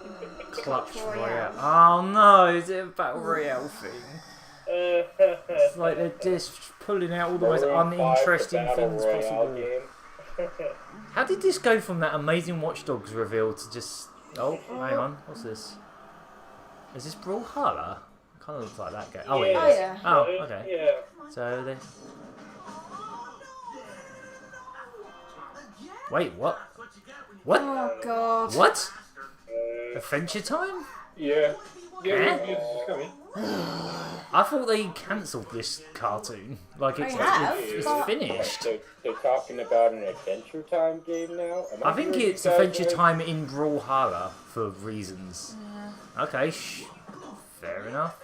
Clutch Royale. Royale. Oh no, is it a Battle Royale thing? It's like they're just pulling out all the most Maroon 5, the uninteresting Battle things Royale possible. game. How did this go from that amazing Watch Dogs reveal to just... Oh, hang on, what's this? Is this Brawlhalla? Kind of looks like that game. Oh, it Oh, is. yeah. Oh, okay. Yeah. So they... Wait, what? What? Oh god. What? Adventure Time? Yeah. Yeah, it's coming. I thought they cancelled this cartoon. Like it's, They have, it's but- finished. They're talking about an Adventure Time game now? I think hearing it's you guys Adventure right? Time in Brawlhalla for reasons. Okay, fair enough.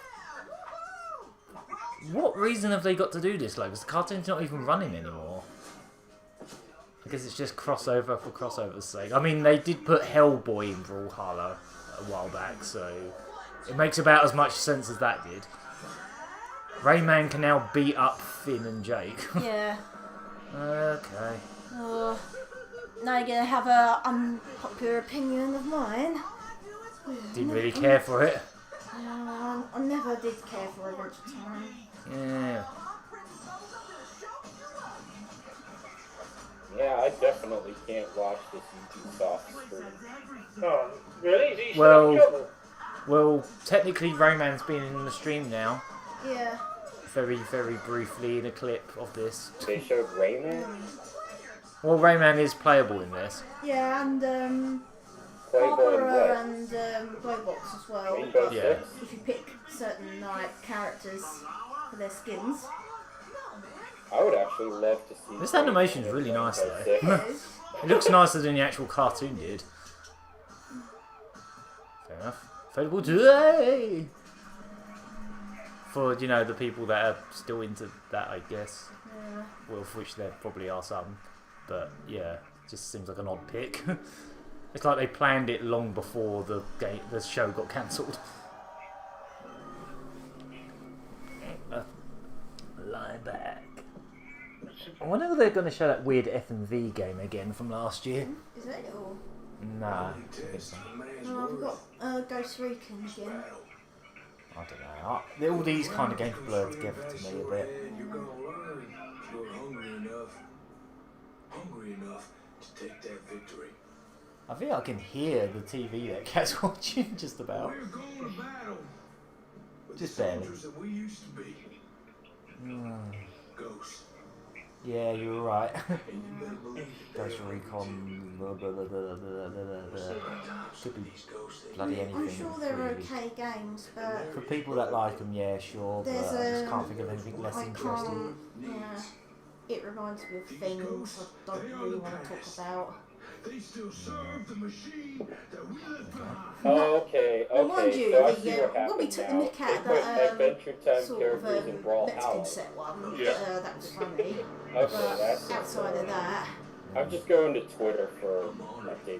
What reason have they got to do this? Like, 'cause the cartoon's not even running anymore. I guess it's just crossover for crossover's sake. I mean, they did put Hellboy in Brawlhalla a while back, so it makes about as much sense as that did. Rayman can now beat up Finn and Jake. Yeah. Okay. Now you're gonna have a unpopular opinion of mine. Didn't really care for it. I never did care for Adventure Time. Yeah. Yeah, I definitely can't watch this Ubisoft stream. Oh, really? Is he Well- still in trouble? Well, technically Rayman's been in the stream now. Yeah. Very, very briefly in a clip of this. They showed Rayman? Well, Rayman is playable in this. Yeah, and Playable and Barbara what? and Glowbox as well. Rainbow But Yeah. Six? if you pick certain characters for their skins, I would actually love to see... This animation's really nice, Rainbow though. Six. it is. It looks nicer than the actual cartoon did. Fair enough. Favourable today! For, you know, the people that are still into that, I guess. Yeah. Well, of which there probably are some. But, yeah, it just seems like an odd pick. It's like they planned it long before the show got cancelled. Lie back. I wonder if they're going to show that weird F&V game again from last year. Is it? Or Nah. no, I've got Ghost Recon again. I don't know. All these kind of games blur together to me a bit. You're gonna learn. You're hungry enough to take that victory. I think I can hear the TV that Cat's watching just about. We're going to battle with Just the barely. soldiers that we used to be. Ghosts. Yeah, you were right. And you better believe Ghost Recon. Blah, blah, blah, blah, blah, blah, blah. Could be these ghosts. bloody anything. I'm sure they're really. okay games, but For people that like them, yeah, sure, but there's I just can't think of anything less I interesting. can't. Yeah, it reminds me of things I don't really want to talk about. They still serve the machine that we left behind. Oh, okay, Well, mind okay, you, so I the, see what when we happened took the now. nick They out of put that Adventure Time sort of characters in Brawl Mexican House. set one, Yeah. that was funny. Okay, But that's... outside of that, I'm just going to Twitter for updates.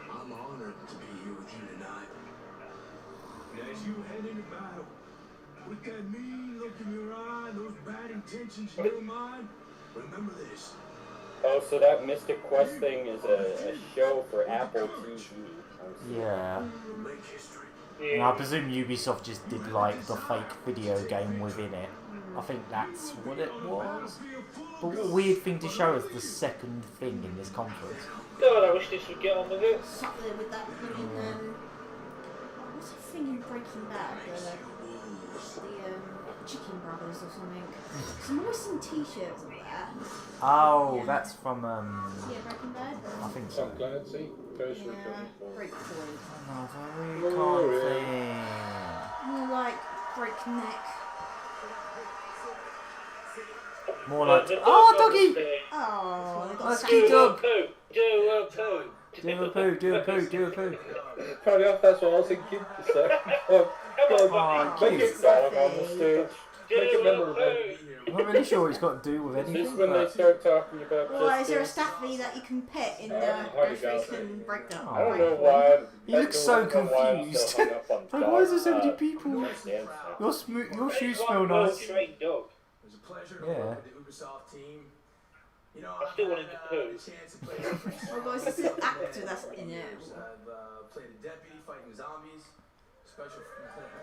I'm honored to be here with you tonight. And as you head into battle, with that mean look in your eye, those bad intentions in your mind, remember this. Oh, so that Mystic Quest thing is a show for Apple TV. Yeah. We'll make history. And I presume Ubisoft just did like the fake video game within it. I think that's what it was. But what a weird thing to show us the second thing in this conference. God, I wish this would get on with it. something with that fucking what's the thing in Breaking Bad? The Chicken Brothers or something. Some awesome T-shirts of that. Oh, Yeah. that's from Yeah, Breaking Bad. I think so. Tom Clancy, Ghost Yeah, Recon. break point. Another thing. More like breakneck. More like The oh, dog on the doggy. stage. Oh, they got That's sacked. cute dog. Poo. Do a poo. Do a poo, do a poo, do a poo. Funny enough, that's what I was thinking. So, oh, Oh, make cute. it Dog on the stage. Make it memorable. I'm not really sure what it's got to do with Is anything. this when they But start talking about Well, is there a just Staffy that you can pet in Hardy Ghost Recon Breakdown? Oh. I don't know why. He looks so confused. Like, why is there so many people? Your shoes smell nice. Trained dog. It was a pleasure Yeah. to work with the Ubisoft team. You know, I still I've wanted had, to poo. the chance to play different Oh, guys, this is an actor that's in it. I've played a deputy fighting zombies. Special.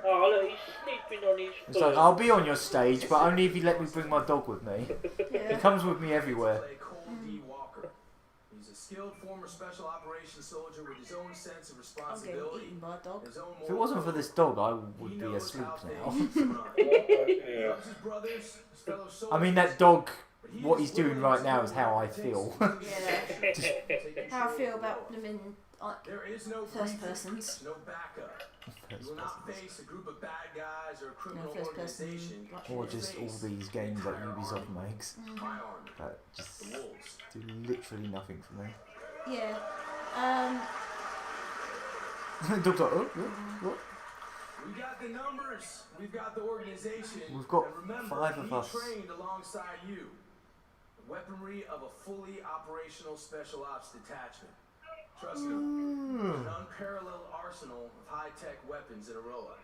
Oh, look, he's sleeping on his It's like, foot. I'll be on your stage, but only if you let me bring my dog with me. He Yeah. comes with me everywhere. Play Cole D. Walker. He's a skilled former special operations soldier with his own sense of I'm getting responsibility. eaten by a dog. His own If it wasn't for this dog, I would He be knows asleep how now. things run. He Yeah. loves his brothers, his fellow I soldiers, mean, that dog, but he what is he's doing willing right to now do is how I what it takes feel. to do his Yeah. best. Take How I control feel of the about world. them in like There is no first briefing, persons. no backup. You will not face a group of bad guys or a criminal first person, organization. like, Or just all these games that Ubisoft makes My army, that just the wolves. do literally nothing for me. Yeah. Doctor, what? We got the numbers, we've got the organization. We've got and remember, 5 of we us. trained alongside you. The weaponry of a fully operational special ops detachment. Trust me, an unparalleled arsenal of high-tech weapons in Aroa.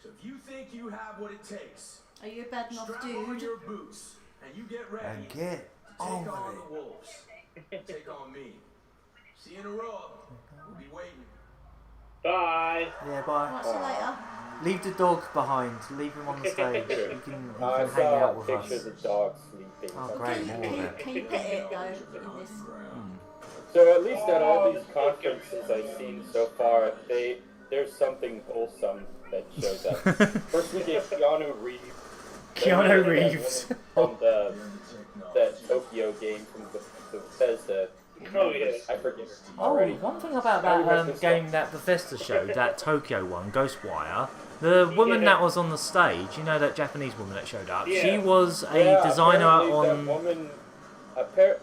So if you think you have what it takes, Are you a bad enough strap on dude? your boots and you get ready And get to take over on it. the wolves. Take on me. See you in Aroa. We'll be waiting. Bye. Yeah, bye. Right, see you later. Leave the dog behind. Leave him on the stage. You can I hang saw out a with picture us. of the dog sleeping. Oh, great, more of it. Can you pet it though in this? So at least at all these conferences I've seen so far, there's something wholesome that shows up. First we get Keanu Reeves. Keanu Reeves. From that Tokyo game from the Bethesda. Oh, yes. I forget Oh, already. one thing about that game that Bethesda showed, that Tokyo one, Ghostwire, the woman that was on the stage, you know that Japanese woman that showed up, she was a designer apparently on... That woman,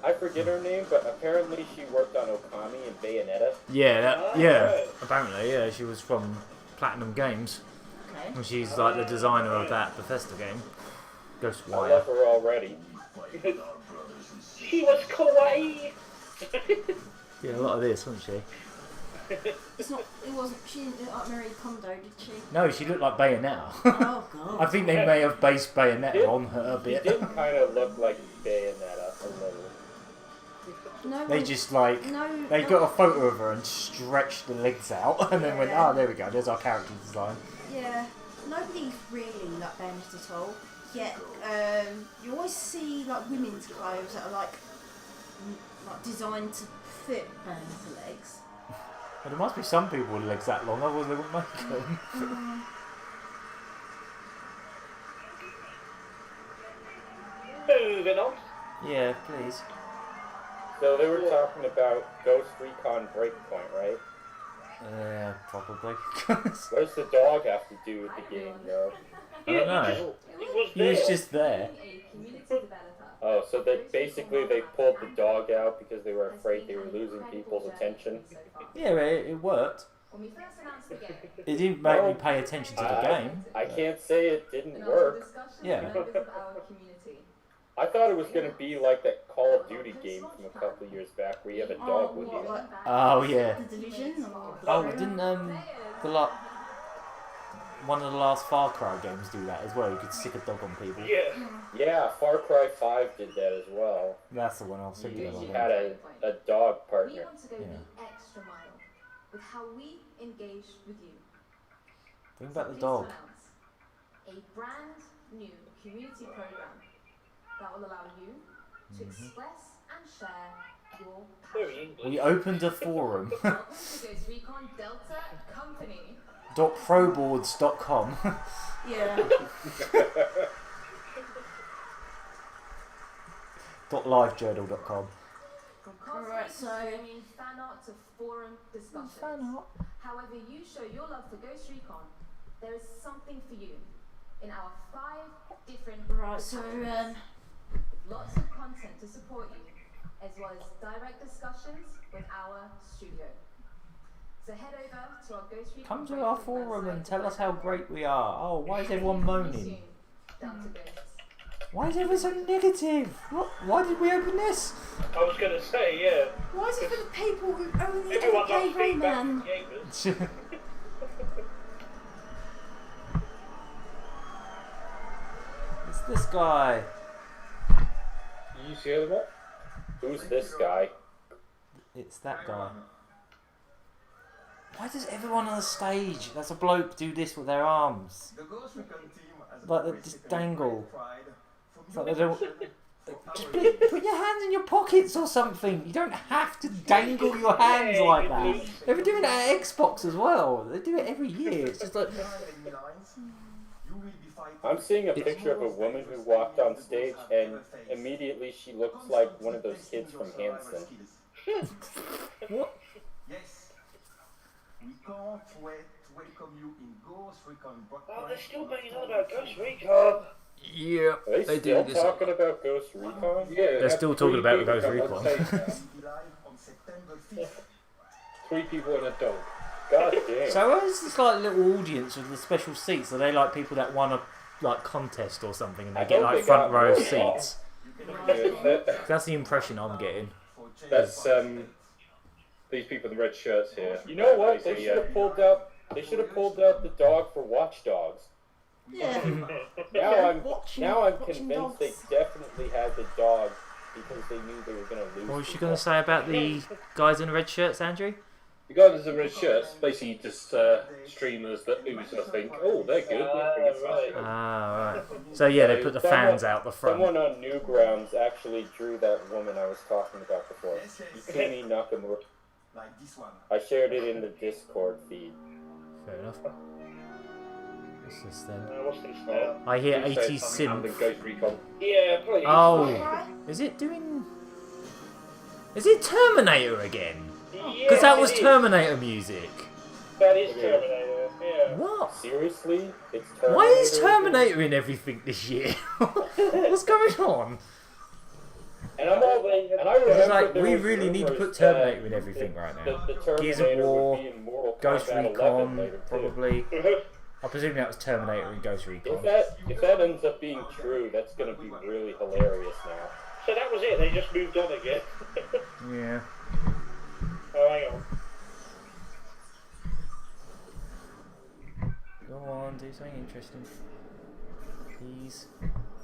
I forget her name, but apparently she worked on Okami and Bayonetta. Yeah, apparently, yeah, she was from Platinum Games. Okay. And she's like the designer of that Bethesda game, I Ghostwire. love her already. She was kawaii. Yeah, a lot of this, wasn't she? It's not. It wasn't. She didn't look like Marie Kondo, did she? No, she looked like Bayonetta. Oh god. I think they may have based Bayonetta on her a She bit. did kind of look like Bayonetta a little. No. They just like they got a photo of her and stretched the legs out and then went, oh, there we go, there's our character design. Yeah. Nobody's really like Bayonetta at all. Yet you always see like women's clothes that are like designed to fit Bayonetta legs. But there must be some people with legs that long, otherwise they wouldn't make them. Moving on. Yeah, please. So they were talking about Ghost Recon Breakpoint, right? Yeah, probably. What does the dog have to do with the game, though? I don't know. He was just there. Oh, so they basically they pulled the dog out because they were afraid they were losing people's attention. Yeah, it worked. It didn't make me pay attention to the game. I can't say it didn't work. Yeah. I thought it was going to be like that Call of Duty game from a couple of years back where you have a dog with you. Oh yeah. The Division? Oh, didn't one of the last Far Cry games do that as well? You could stick a dog on people. Yeah, Far Cry 5 did that as well. That's the one I was thinking of. You had a dog partner. We want to go the extra mile with how we engage with you. Think about the Please dog. announce a brand new community program that will allow you to express and share your passion. We opened a forum. Welcome to Ghost Recon Delta Company. .proboards.com. Yeah. .livejournal.com. From Alright, cosplay so- to streaming, fan art to forum discussions. However you show your love for Ghost Recon, there is something for you in our 5 different Right, so departments. Lots of content to support you, as well as direct discussions with our studio. So head over to our Ghost Recon Come to our forum and tell us how great we are. Oh, why is everyone moaning? Down to ghosts. Why is everyone so negative? What? Why did we open this? I was going to say, yeah. why is it for the people who only ever Everyone play loves feedback Rayman? from gamers. It's this guy. You see that? Who's this guy? It's that guy. Why does everyone on the stage that's a bloke do this with their arms? Like they just dangle. It's like they don't. Just put your hands in your pockets or something. You don't have to dangle your hands like that. They were doing it at Xbox as well. They do it every year. It's just like. I'm seeing a picture of a woman who walked on stage and immediately she looks like one of those kids from Hanson. What? Yes. We can't wait to welcome you in Ghost Recon Oh, they're still banging on about Ghost Recon. Yeah, Are they do still this. talking about Ghost Recon? Yeah, They're still talking about Ghost Recon. Recon. live on September 5th. 3 people and a dog. God damn. So where is this like little audience with the special seats? Are they like people that won a like contest or something and they I get hope like they front got row more seats? Yeah, That's the impression I'm getting. that's these people in the red shirts here. You know what? They Basically, should have pulled out. They should have pulled out the dog for Watch Dogs. Yeah. Now I'm Watching convinced they dogs. definitely had the dog because they knew they were gonna lose. What was you people. going to say about the guys in the red shirts, Andrew? The guys in the red shirts, basically just streamers that Ubisoft think, oh, they're good. Let's bring it to us. Ah, right. So yeah, they put the fans out the front. Someone on Newgrounds actually drew that woman I was talking about before. Yukimi Nakamura. Like this one. I shared it in the Discord feed. Fair enough. What's this then? What's this now? I hear Who 80 said something other synth. than Ghost Recon? Yeah, please. Oh, is it doing? Is it Terminator again? Yeah, Because that was it is. Terminator music. That is Terminator, yeah. What? Seriously? It's Terminator. Why is Terminator in everything this year? What's going on? And I remember It's like, there we was really need to rumors put Terminator that in everything right now. The Terminator Gears of War, would be in Mortal Ghost Kombat 11 Recon, later, too. probably. I presume that was Terminator and Ghost Recon. If that ends up being true, that's gonna be really hilarious now. So that was it, they just moved on again. Yeah. Oh, hang on. Go on, do something interesting. Please.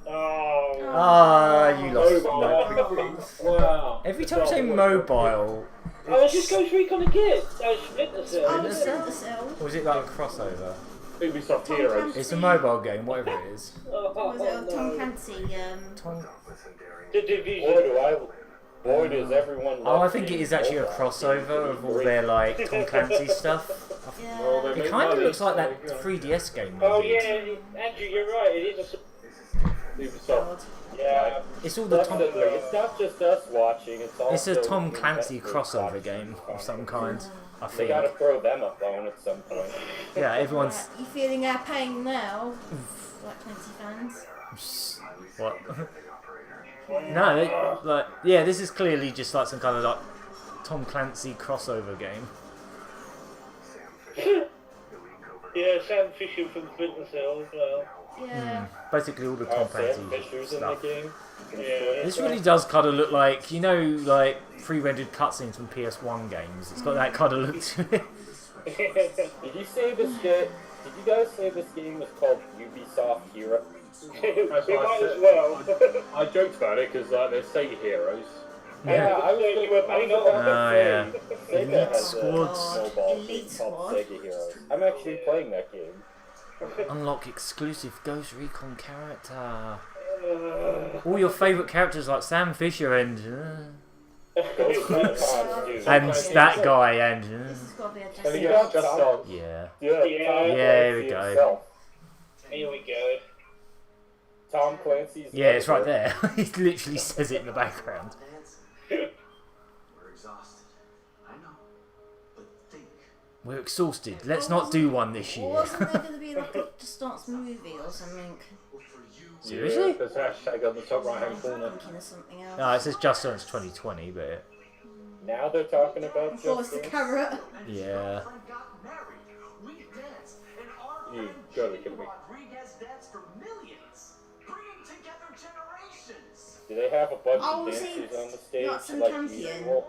Oh. Ah, you lost. Mobile. No. Wow. Every time you say mobile, Oh, it's just Ghost Recon again. That was Splinter Cell. Oh, Splinter Splinter Cell. or is it like a crossover? Ubisoft Tom Heroes. Clancy. It's a mobile game, whatever it is. Was it Tom Clancy? Tom. The Boy, Division. boy, does everyone Oh, I love think it being is actually a mobile. crossover of all their like Tom Clancy stuff. Yeah. Well, they It make kind of money, looks like so, that you know. 3DS game. Oh they yeah, did. Andrew, you're right. It is a. Ubisoft. God. Yeah. It's all the Tom. Definitely, it's not just us watching. It's also It's a Tom Clancy investors crossover watching. game of some kind. I We think. gotta throw them a bone at some point. Yeah, everyone's. Right, you feeling our pain now? Like 20 fans. What? No, like yeah, this is clearly just like some kind of like Tom Clancy crossover game. Yeah, Sam Fisher from Splinter Cell as well. Yeah. Basically all the Tom Clancy Sam Fisher's in the stuff. game. Yeah. This really does kind of look like, you know, like pre-rendered cutscenes from PS1 games. It's got that kind of look to it. Did you say this game? Did you guys say this game was called Ubisoft Hero? We That's what I might said. as well. I joked about it because they're Sega Heroes. Yeah, I was You were bang on. Oh, yeah. Sega Elite has a Squads. mobile Elite game called Squad. Sega Heroes. I'm actually playing that game. Unlock exclusive Ghost Recon character. All your favourite characters like Sam Fisher and Ghost Recon, dude. that guy and This has got to be a Can you Jesse. get Just Dance? yeah. Yeah, Yeah. Tom Yeah, here we Clancy go. himself. Here we go. Tom Clancy's. Yeah, it's right there. He literally says it in the background. We're exhausted. I know. But think. We're exhausted. Let's not do one this year. Wasn't there going to be like a Just Dance movie or something? Well, for you. Seriously? Yeah, there's a hashtag on the top right hand corner. Thinking of something else. No, it says Just Dance 2020, but Now they're talking about Of course, the Just Dance. carrot. yeah. Friend got married. We danced, and our You friend gotta be Jay kidding me. Rodriguez danced for millions, bringing together generations. Do they have a bunch Oh, of is he dancers on the stage not some like champion? usual?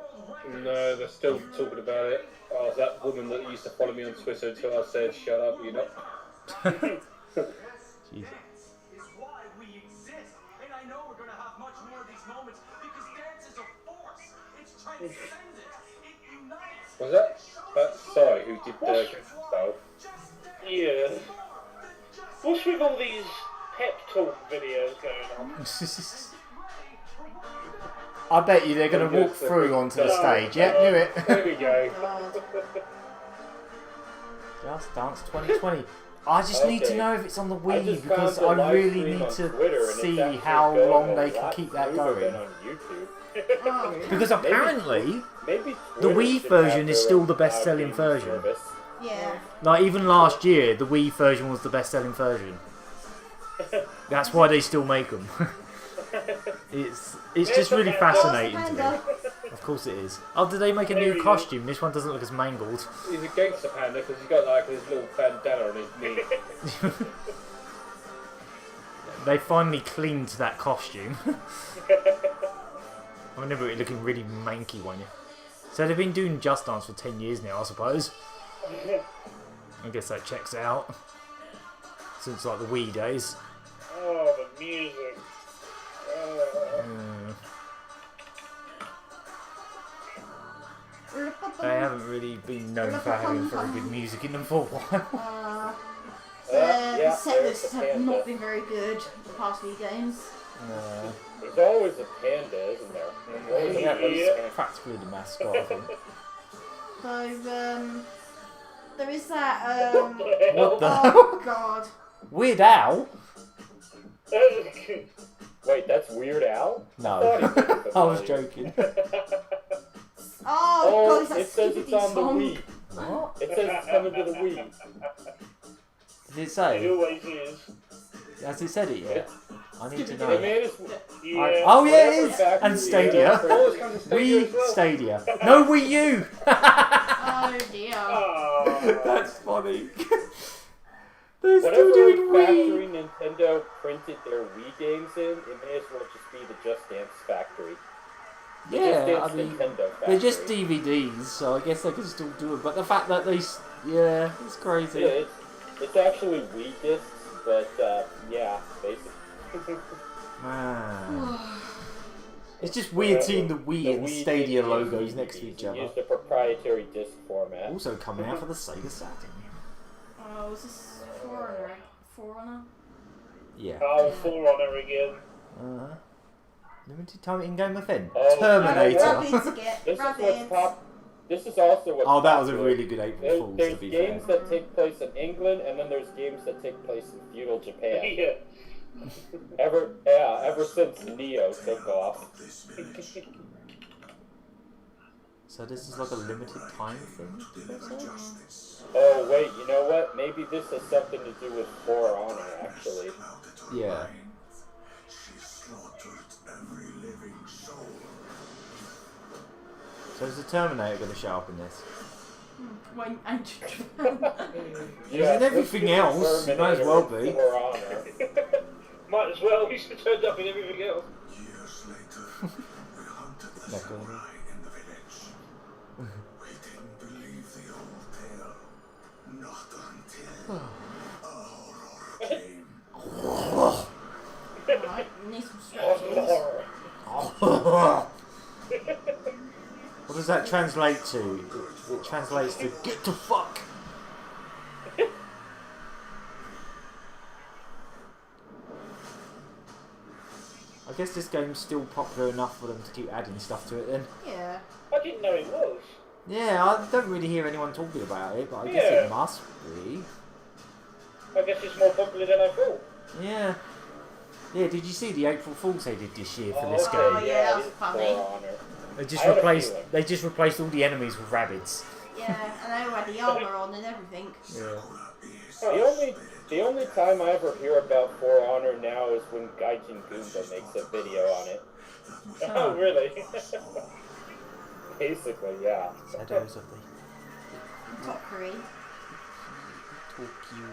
No, they're still talking about it. Oh, that woman that used to follow me on Twitter until I said, shut up, you know. Jeez. Dance is why we exist, and I know we're gonna have much more of these moments because dance is a force. It's transcendent. It unites. Was that Sai who did the style? Just dance. Yeah. More than just What's with all these pep talk videos going on? I bet you they're going to walk through onto the stage. Yep, knew it. There we go. God. Just Dance 2020. I just need to Okay. know if it's on the I Wii just because found the I live really stream need on to Twitter, and it's see actually how going long a they can lot keep that smoother than going. on YouTube. Oh. Because apparently Maybe the Twitter Wii should version have is their still own the best-selling streaming version. service. Yeah. Like, even last year, the Wii version was the best-selling version. That's why they still make them. It's just really fascinating to me. Of course it is. Oh, did they make a new costume? This one doesn't look as mangled. He's a gangster panda because he's got like his little bandana on his knee. They finally cleaned that costume. I remember it looking really manky one year. So they've been doing Just Dance for 10 years now, I suppose. I guess that checks out. Since like the Wii days. Oh, the music. They haven't really been known for having very good music in them for a while. The set lists have not been very good the past few games. No. There's always a panda, isn't there? Yeah, it's practically the mascot, I think. So, there is that, What the oh god. Weird Al? Wait, that's Weird Al? No. I was joking. Oh, god, it it's says that it's on the song. Wii. What? It says it's coming to the Wii. Did it It say? always is. Has it said it yet? I need to Hey, know. man, it's, Yeah. Oh yeah, it is! Factory, And Stadia. yeah. Oh, it's coming to Stadia Wii as well. Stadia. No Wii U! Oh dear. Oh. That's funny. They're still Whatever doing factory Wii. Nintendo printed their Wii games in, it may as well just be the Just Dance factory. The Just Yeah, Dance I mean, Nintendo factory. they're just DVDs, so I guess they can still do it. But the fact that yeah, it's crazy. Yeah, it's actually Wii discs, but yeah, basically. Man. It's just weird seeing the Wii and Wii Stadia disc logos used- next to each other. Used a proprietary disc format. Also coming out for the Sega Saturn. Oh, is this Forerunner? Yeah. Oh, For Honor again. Uh-huh. Limited time in-game event. Oh, Terminator. Rabbits again. This is Rabbits. what's This is also what. Oh, that was a really good April Fool's, There's to be games fair. that take place in England, and then there's games that take place in feudal Japan. Yeah. Ever since Neo took off. So this is like a limited time thing? Oh wait, you know what? Maybe this has something to do with For Honor, actually. Yeah. So is the Terminator going to show up in this? When ancient He's in everything else. Might as well be. For Honor. Might as well. He should have turned up in everything else. Years later, we hunted the Not going samurai in the village. We didn't believe the old tale. Not until a horror came. Alright, need some stretches. What does that translate to? It translates to get to fuck. I guess this game's still popular enough for them to keep adding stuff to it then. Yeah. I didn't know it was. Yeah, I don't really hear anyone talking about it, but I guess Yeah. it must be. I guess it's more popular than I thought. Yeah. Yeah, did you see the April Fools they did this year for this okay, Oh, game? yeah, that was it's funny. For Honor. They just I had a replaced feeling. all the enemies with rabbits. Yeah, and they all had the armour on and everything. Yeah. The only time I ever hear about For Honor now is when Gaijin Goomba makes a video on it. Oh, really? Basically, yeah. Shadows of the Tokiri. Tokyo.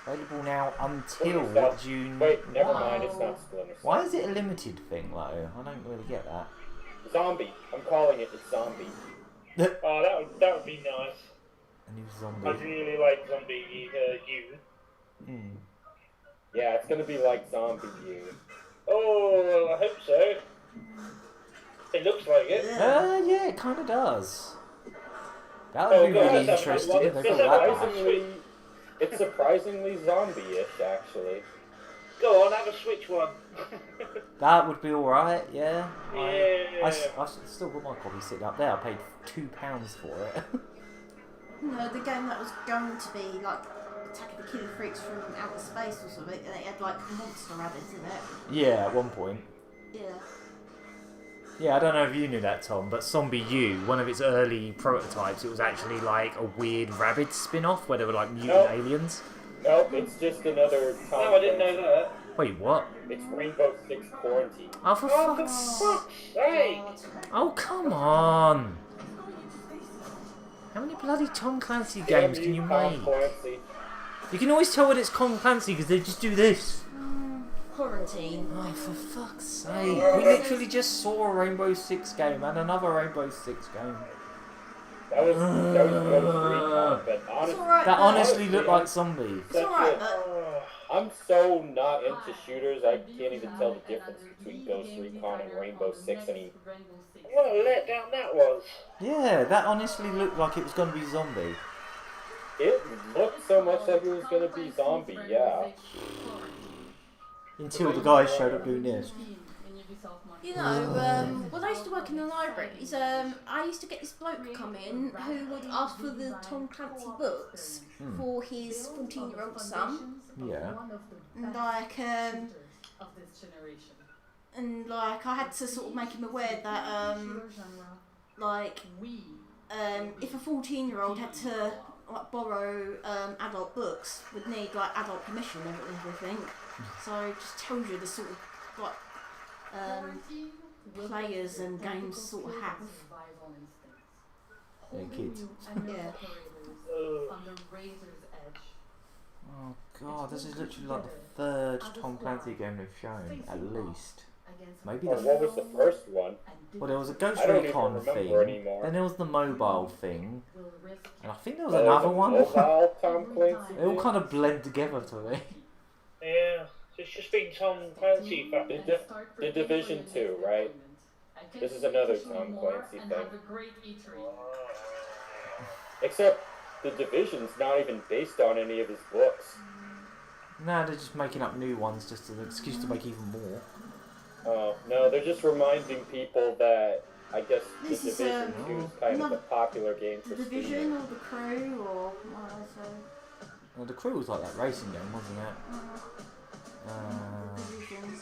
Available now until Splinter Cell. June. Wait, never Wow. mind, it's not Splinter Cell. Why is it a limited thing, though? I don't really get that. Zombie. I'm calling it Zombie. Oh, that would be nice. A new I'd zombie. really like Zombie U. Hmm. Yeah, it's gonna be like Zombie U. Oh, I hope so. It looks like it. Yeah, it kind of does. That would Oh, be God, really that's interesting if they that's got that back. It's surprisingly zombie-ish, actually. Go on, have a Switch one. That would be alright, yeah. Yeah. I've still got my copy sitting up there. I paid £2 for it. No, the game that was going to be like Attack of the Killer Freaks from outer space or something, and it had like monster rabbits in it. Yeah, at one point. Yeah. Yeah, I don't know if you knew that, Tom, but Zombie U, one of its early prototypes, it was actually like a weird Rabbids spin-off where there were like mutant aliens. Nope, it's just another Tom No, I didn't know that. Wait, what? It's Rainbow Six Quarantine. Oh, for fuck's sake! Oh, come on! How many bloody Tom Clancy games can you Tom make? Clancy. You can always tell when it's Tom Clancy because they just do this. Quarantine. Oh, for fuck's sake. We literally just saw a Rainbow Six game and another Rainbow Six game. That was Ghost Recon, but honestly, alright, That honestly looked like Zombie. It's alright, but I'm so not into shooters, I can't even tell the difference between Ghost Recon and Rainbow Six anymore. What a letdown that was. Yeah, that honestly looked like it was going to be Zombie. It looked so much like it was gonna be Zombie, yeah. Until the guys showed up doing this. you know, when I used to work in the libraries, I used to get this bloke come in who would ask for the Tom Clancy books for his 14-year-old son. Yeah. And like I had to sort of make him aware that if a 14-year-old had to like borrow adult books, would need like adult permission and everything. So it just tells you the sort of like players and games sort of have. Yeah, kids. Yeah. Oh god, this is literally like the third Tom Clancy game they've shown, at least. Maybe the what was the first one? Well, there was a Ghost I don't Recon even remember thing, anymore. then there was the mobile thing, and I think there was another one. Mobile Tom Clancy. They all kind of blend together to me. Yeah, it's just been Tom Clancy. The Division 2, right? This is another Tom Clancy thing. Except the Division's not even based on any of his books. Nah, they're just making up new ones just as an excuse to make even more. Oh, no, they're just reminding people that I guess the This is, Division 2 is kind of a popular game for The Division Steam. or The Crew or what I say. Well, the Crew was like that racing game, wasn't it? Division.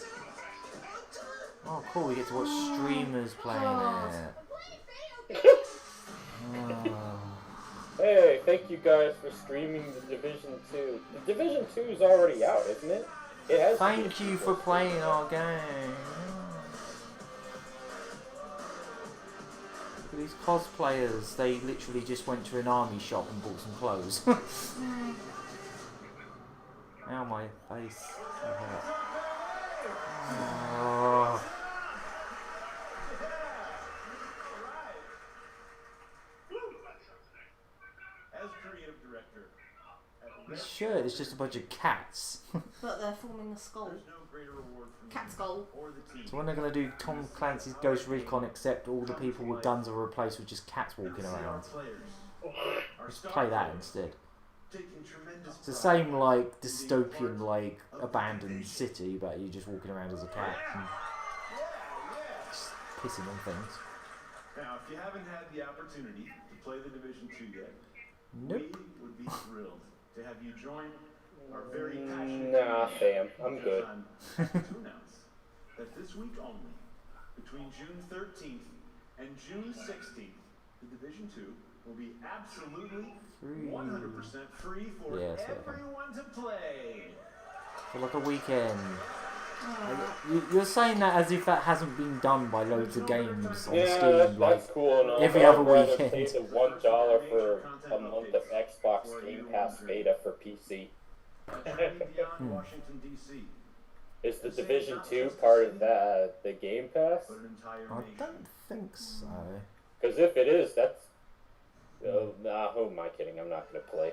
Oh, cool, we get to watch streamers playing it. Oh. Hey, thank you guys for streaming the Division 2. The Division 2 is already out, isn't it? It has. Thank you for playing our game. Look at these cosplayers, they literally just went to an army shop and bought some clothes. Ow, my face. Oh. As creative director, This shirt is just a bunch of cats. But they're forming a skull. there's no greater reward for me Cat skull. or the team. So when they're going to do Tom Clancy's Ghost Recon, except all the people with guns are replaced with just cats walking around. Just play that instead. It's the same like dystopian like abandoned city, but you're just walking around as a cat and just pissing on things. Now, if you haven't had the opportunity to play the Division 2 yet, Nope. we would be thrilled to have you join our very passionate Nah, community. fam, I'm good. I'm happy to announce that this week only, between June 13th and June 16th, the Division 2 will be absolutely 100% free for Yeah, so everyone to play. for like a weekend. You're saying that as if that hasn't been done by loads of games on Yeah, Steam, like that's cool and all. every but other I'd rather weekend. pay the $1 for a month of Xbox Game Pass beta for PC. Beyond Washington, D.C. Is the Division 2 part of the Game Pass? but an entire I nation. don't think so. Because if it is, that's... nah, who am I kidding? I'm not going to play.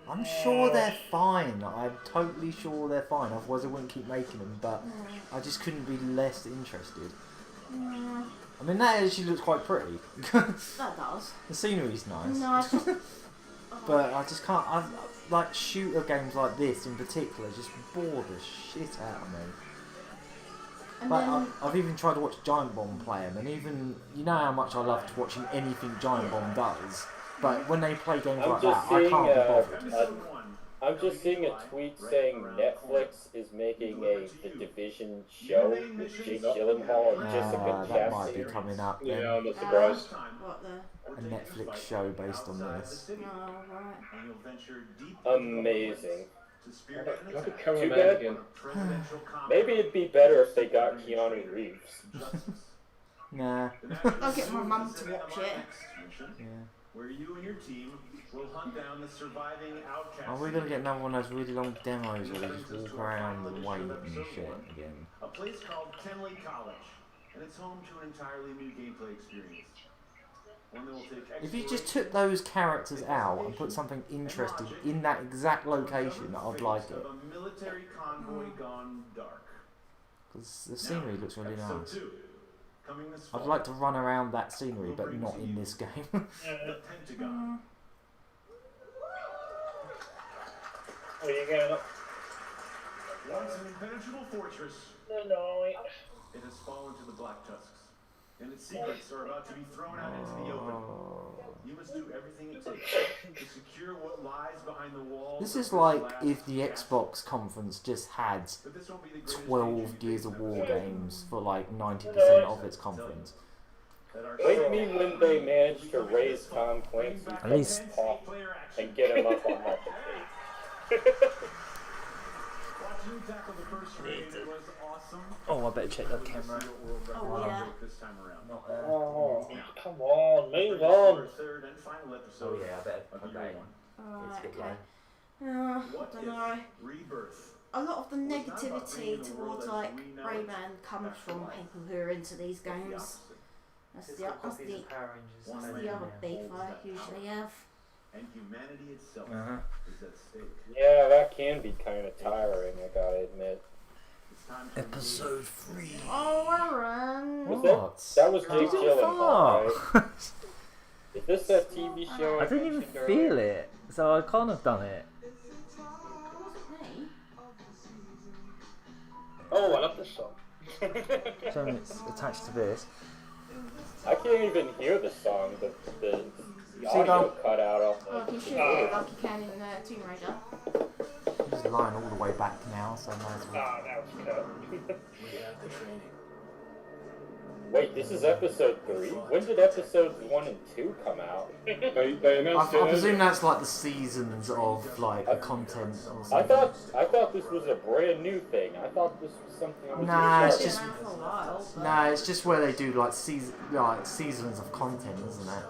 I'm sure they're fine. I'm totally sure they're fine. Otherwise, I wouldn't keep making them. But I just couldn't be less interested. I mean, that actually looks quite pretty. That does. The scenery's nice. No, it's not. But I just can't. Like shooter games like this in particular just bore the shit out of me. And Like then, I've even tried to watch Giant Bomb play them, and even you know how much I loved watching anything Giant Bomb does. But when they play games I'm like just that, I seeing can't be bothered. Episode 1 I'm just seeing a tweet saying Netflix is making a The Division show with Jake Gyllenhaal and Jessica That might be Chastain. coming up then. Yeah, I'm not surprised. What the? A Netflix show based on this. Oh, right. And you'll venture deep Amazing. to spearhead an Like a attack. cameraman bad. again. Presidential combat. Maybe it'd be better if they got Keanu Reeves. Nah. I'll get my mum to watch it. Yeah. Where you and your team will hunt down the surviving outcasts. Are we gonna get another one of those really long demos where we just walk around and wait and shit again? A place called Kenley College, and it's home to an entirely new gameplay experience. One that will take If you just took those characters out and put something interesting in that exact location, I'd like it. of a military convoy gone dark. Because the scenery looks really Episode nice. 2, coming this I'd fall. like to run around that scenery, but not in this game. The Pentagon. Where are you going up? Once an impenetrable fortress, No. it has fallen to the Black Tusks, and its secrets are about to be thrown out into the open. You must do everything it takes to secure what lies behind the walls. This of is like last if the castle. Xbox conference just had But this won't be the greatest 12 danger you Gears face of in War episode games for like 90% of its conference. that our Wait show me when they manage to will be raise coming Tom Clancy back from At his least- top player action. and get him up on that debate. Watching you tackle the first raid was awesome. Oh, I better check that camera. Oh, yeah. This time around. Oh, come on, move on. Third and final episode. I better of year one. Alright, bit okay. low. I What don't if know. Rebirth? A lot of the negativity towards like Rayman comes from people who are into these games. That's the other beef I usually have. And humanity itself is at stake. Yeah, that can be kind of tiring, I gotta admit. It's time to Episode 3. Oh, Aaron. Was What? that was How did Jake you Gyllenhaal, fart? right? Is this that TV show I didn't even mentioned feel earlier? it, so I can't have done it. Me? Oh, I love this song. So it's attached to this. I can't even hear the song. The See, audio Dom? cut out off Oh, the you should like you can in Tomb Raider. He's lying all the way back now, so I might as well. Ah, now it's cut. Wait, this is episode 3? When did episodes 1 and 2 come out? They announced I it. presume that's like the seasons of like the content or something. I thought this was a brand new thing. I thought this was something that was Nah, it's started. just- Been around for a while, but- Nah, it's just where they do like seasons of content, isn't it?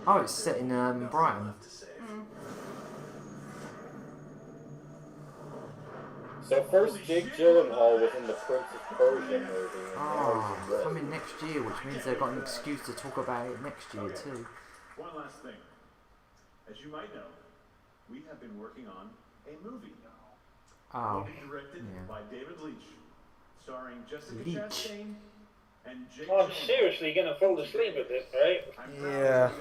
Oh, it's set in Brighton. So first Jake Gyllenhaal was in the Prince of Persia movie. And now he's in this. Coming next year, which means they've got an excuse to talk about it next year too. One last thing. As you might know, we have been working on a movie. Oh, Directed yeah. by David Leitch, starring Jessica Leitch. Chastain and Jake I'm Gyllenhaal. seriously gonna fall asleep at this, right? I'm proud Yeah. to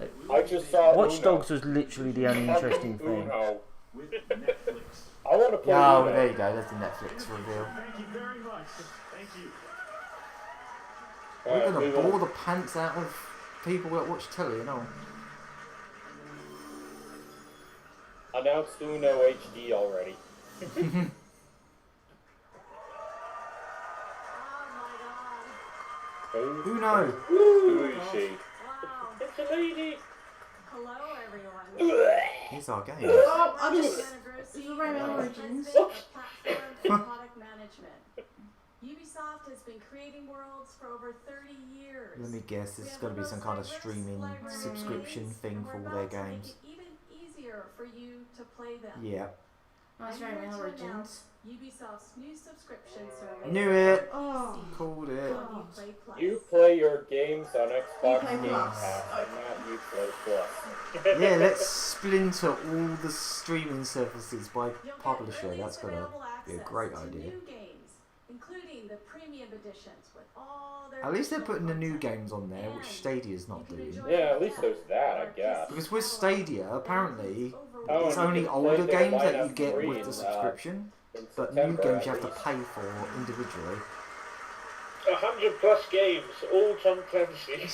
announce I just saw Watch Uno. Dogs was literally the only Fucking interesting thing. Uno. with Netflix. I want to play Oh, Uno. there you go. There's the Netflix reveal. Thank you very much. Thank you. We're Alright, gonna move on. bore the pants out of people that watch telly, you know. Announced Uno HD already. Who knows? Who is she? Wow. It's a lady. Hello, everyone. Here's our game. Oh, I just. University You ran out of President Origins. of Platform and Product Management. Ubisoft has been creating worlds for over 30 years. Let me guess, this is going to be some kind of streaming subscription thing for all their games. Make it even easier for you to play them. Yeah. Nice I'm here Rayman to Origins. announce Ubisoft's new subscription service. Knew it. Oh. Called it. called Uplay Plus. You play your games on Xbox Uplay Game Plus. Pass and not Uplay Plus. Yeah, let's splinter all the streaming services by You'll get publisher. early That's going to available be a access great to idea. New games, including the premium editions with all their At least they're original putting the new content. games on there, which And Stadia's not you can doing. enjoy Yeah, it at least there's that, I guess. Because with Stadia, apparently, Oh, it's and you only can older play their games that you lineup get free with in, the subscription, in but new September, games you at have to least. pay for individually. 100 plus games, all Tom Clancy.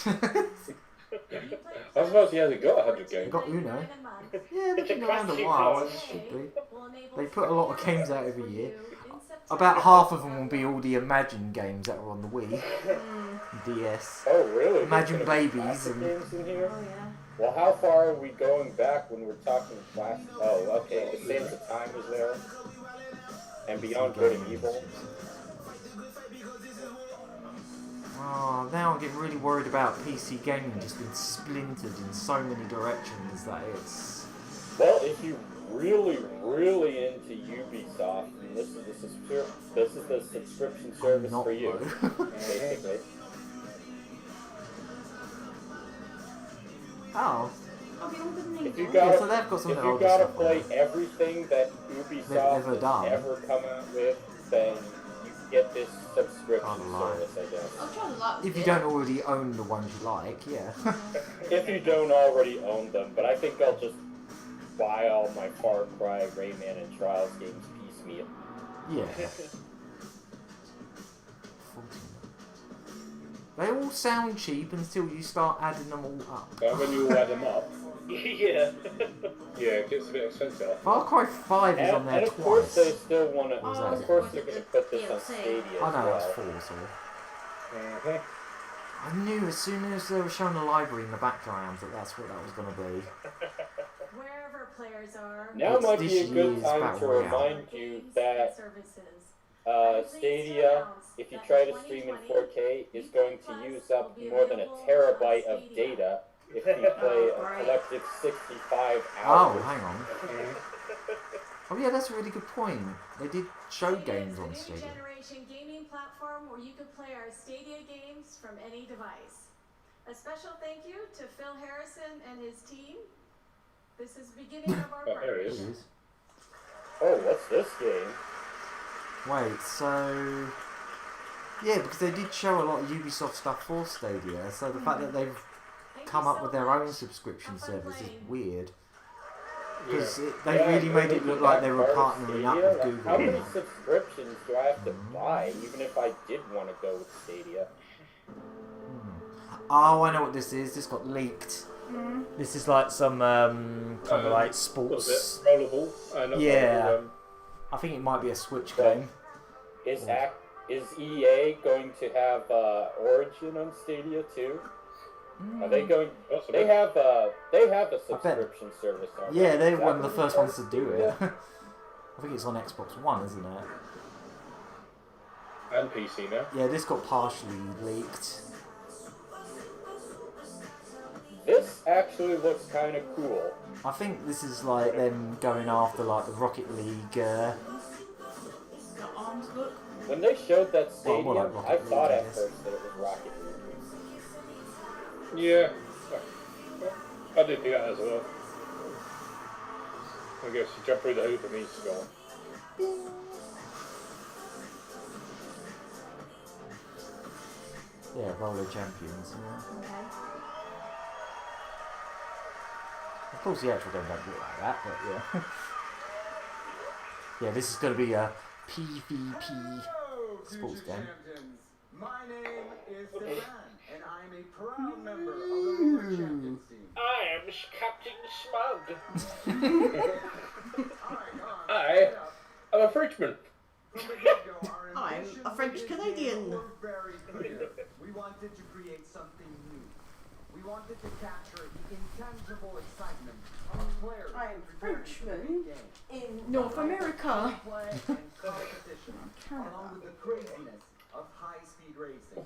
I suppose he hasn't got 100 They games. got Uno. Yeah, they've It's a been around a classic while, one. as it should be. They put a lot of games out every year. About half of them will be all the Imagine games that are on the Wii, DS. Oh, really? Imagine There's gonna be Babies classic and- games in here? Oh yeah. Well, how far are we going back when we're talking classic? Oh, okay. The Sands of Time was there. And Beyond Good and Evil. Oh, now I'm getting really worried about PC gaming just being splintered in so many directions that it's... Well, if you really into Ubisoft, and this is the subscription service not for you, though. basically. Oh, Oh, Beyond Good and If you Evil. gotta, Yeah, so they've got some if of you their older gotta stuff play on there. everything that Ubisoft ever has done. ever come out with, then you get this subscription Can't lie. service, I guess. I'll try to like if you it. don't already own the ones you like, yeah. If you don't already own them, but I think I'll just buy all my Far Cry, Rayman, and Trials games piecemeal. Yeah. They all sound cheap until you start adding them all up. But when you all add them up, Yeah. yeah, it gets a bit expensive. Far Cry 5 is on And, there of course, they twice. still want to. Oh, Of is it- course, was they're it going to the put this on DLC? Stadia I as know it's well. 4, sorry. Uh-huh. I knew as soon as they were showing the library in the background that that's what that was going to be. Wherever players are. Now It's might be a this good year's time Battle to Royale. remind you that Stadia, if you try to stream in 4K, is going to use up more than a terabyte of data if you play a collective 65 Oh, hours. hang on. Oh yeah, that's a really good point. They did show games on Stadia is the new Stadia. generation gaming platform where you can play our Stadia games from any device. A special thank you to Phil Harrison and his team. This is the beginning of our Oh, there it It is. is. Oh, what's this game? Wait, so... Yeah, because they did show a lot of Ubisoft stuff for Stadia, so the fact that they've come up with their own subscription service is weird. Because they Yeah, really made it look like they were part of partnering up Stadia? with Like, Google. how many subscriptions do I have to buy, even if I did want to go with Stadia? Oh, I know what this is. This got leaked. This is like some kind of like What's sports. it? Rollable? Not Yeah. rollable, I think it might be a Switch But game. is EA going to have Origin on Stadia too? Are they going? possibly. They have a subscription service. Already. Yeah, they're Is that one of the gonna be first part ones of to do Stadia? it. I think it's on Xbox One, isn't it? And PC now. Yeah, this got partially leaked. This actually looks kind of cool. I think this is like them going after like the Rocket League. The arms look. When they showed that Well, stadium, more like Rocket I League, thought I at guess. first that it was Rocket League. Yeah. I did do that as well. I guess you jump through the hoop and needs to go on. Yeah, Roller Champions. Yeah. Okay. Of course, the actual game don't look like that, but yeah. Yeah, this is going to be a PvP Hello, sports future game. champions. My name is Stefan, and I'm a proud member of the Roller Champions team. I am Captain Smug. I'm a Frenchman. From the get-go, our I'm ambition a French with this Canadian. game were very clear. We wanted to create something new. We wanted to capture the intangible excitement of players. I'm preparing for the Frenchman game. in North America. Play and competition, along with the craziness of high-speed racing.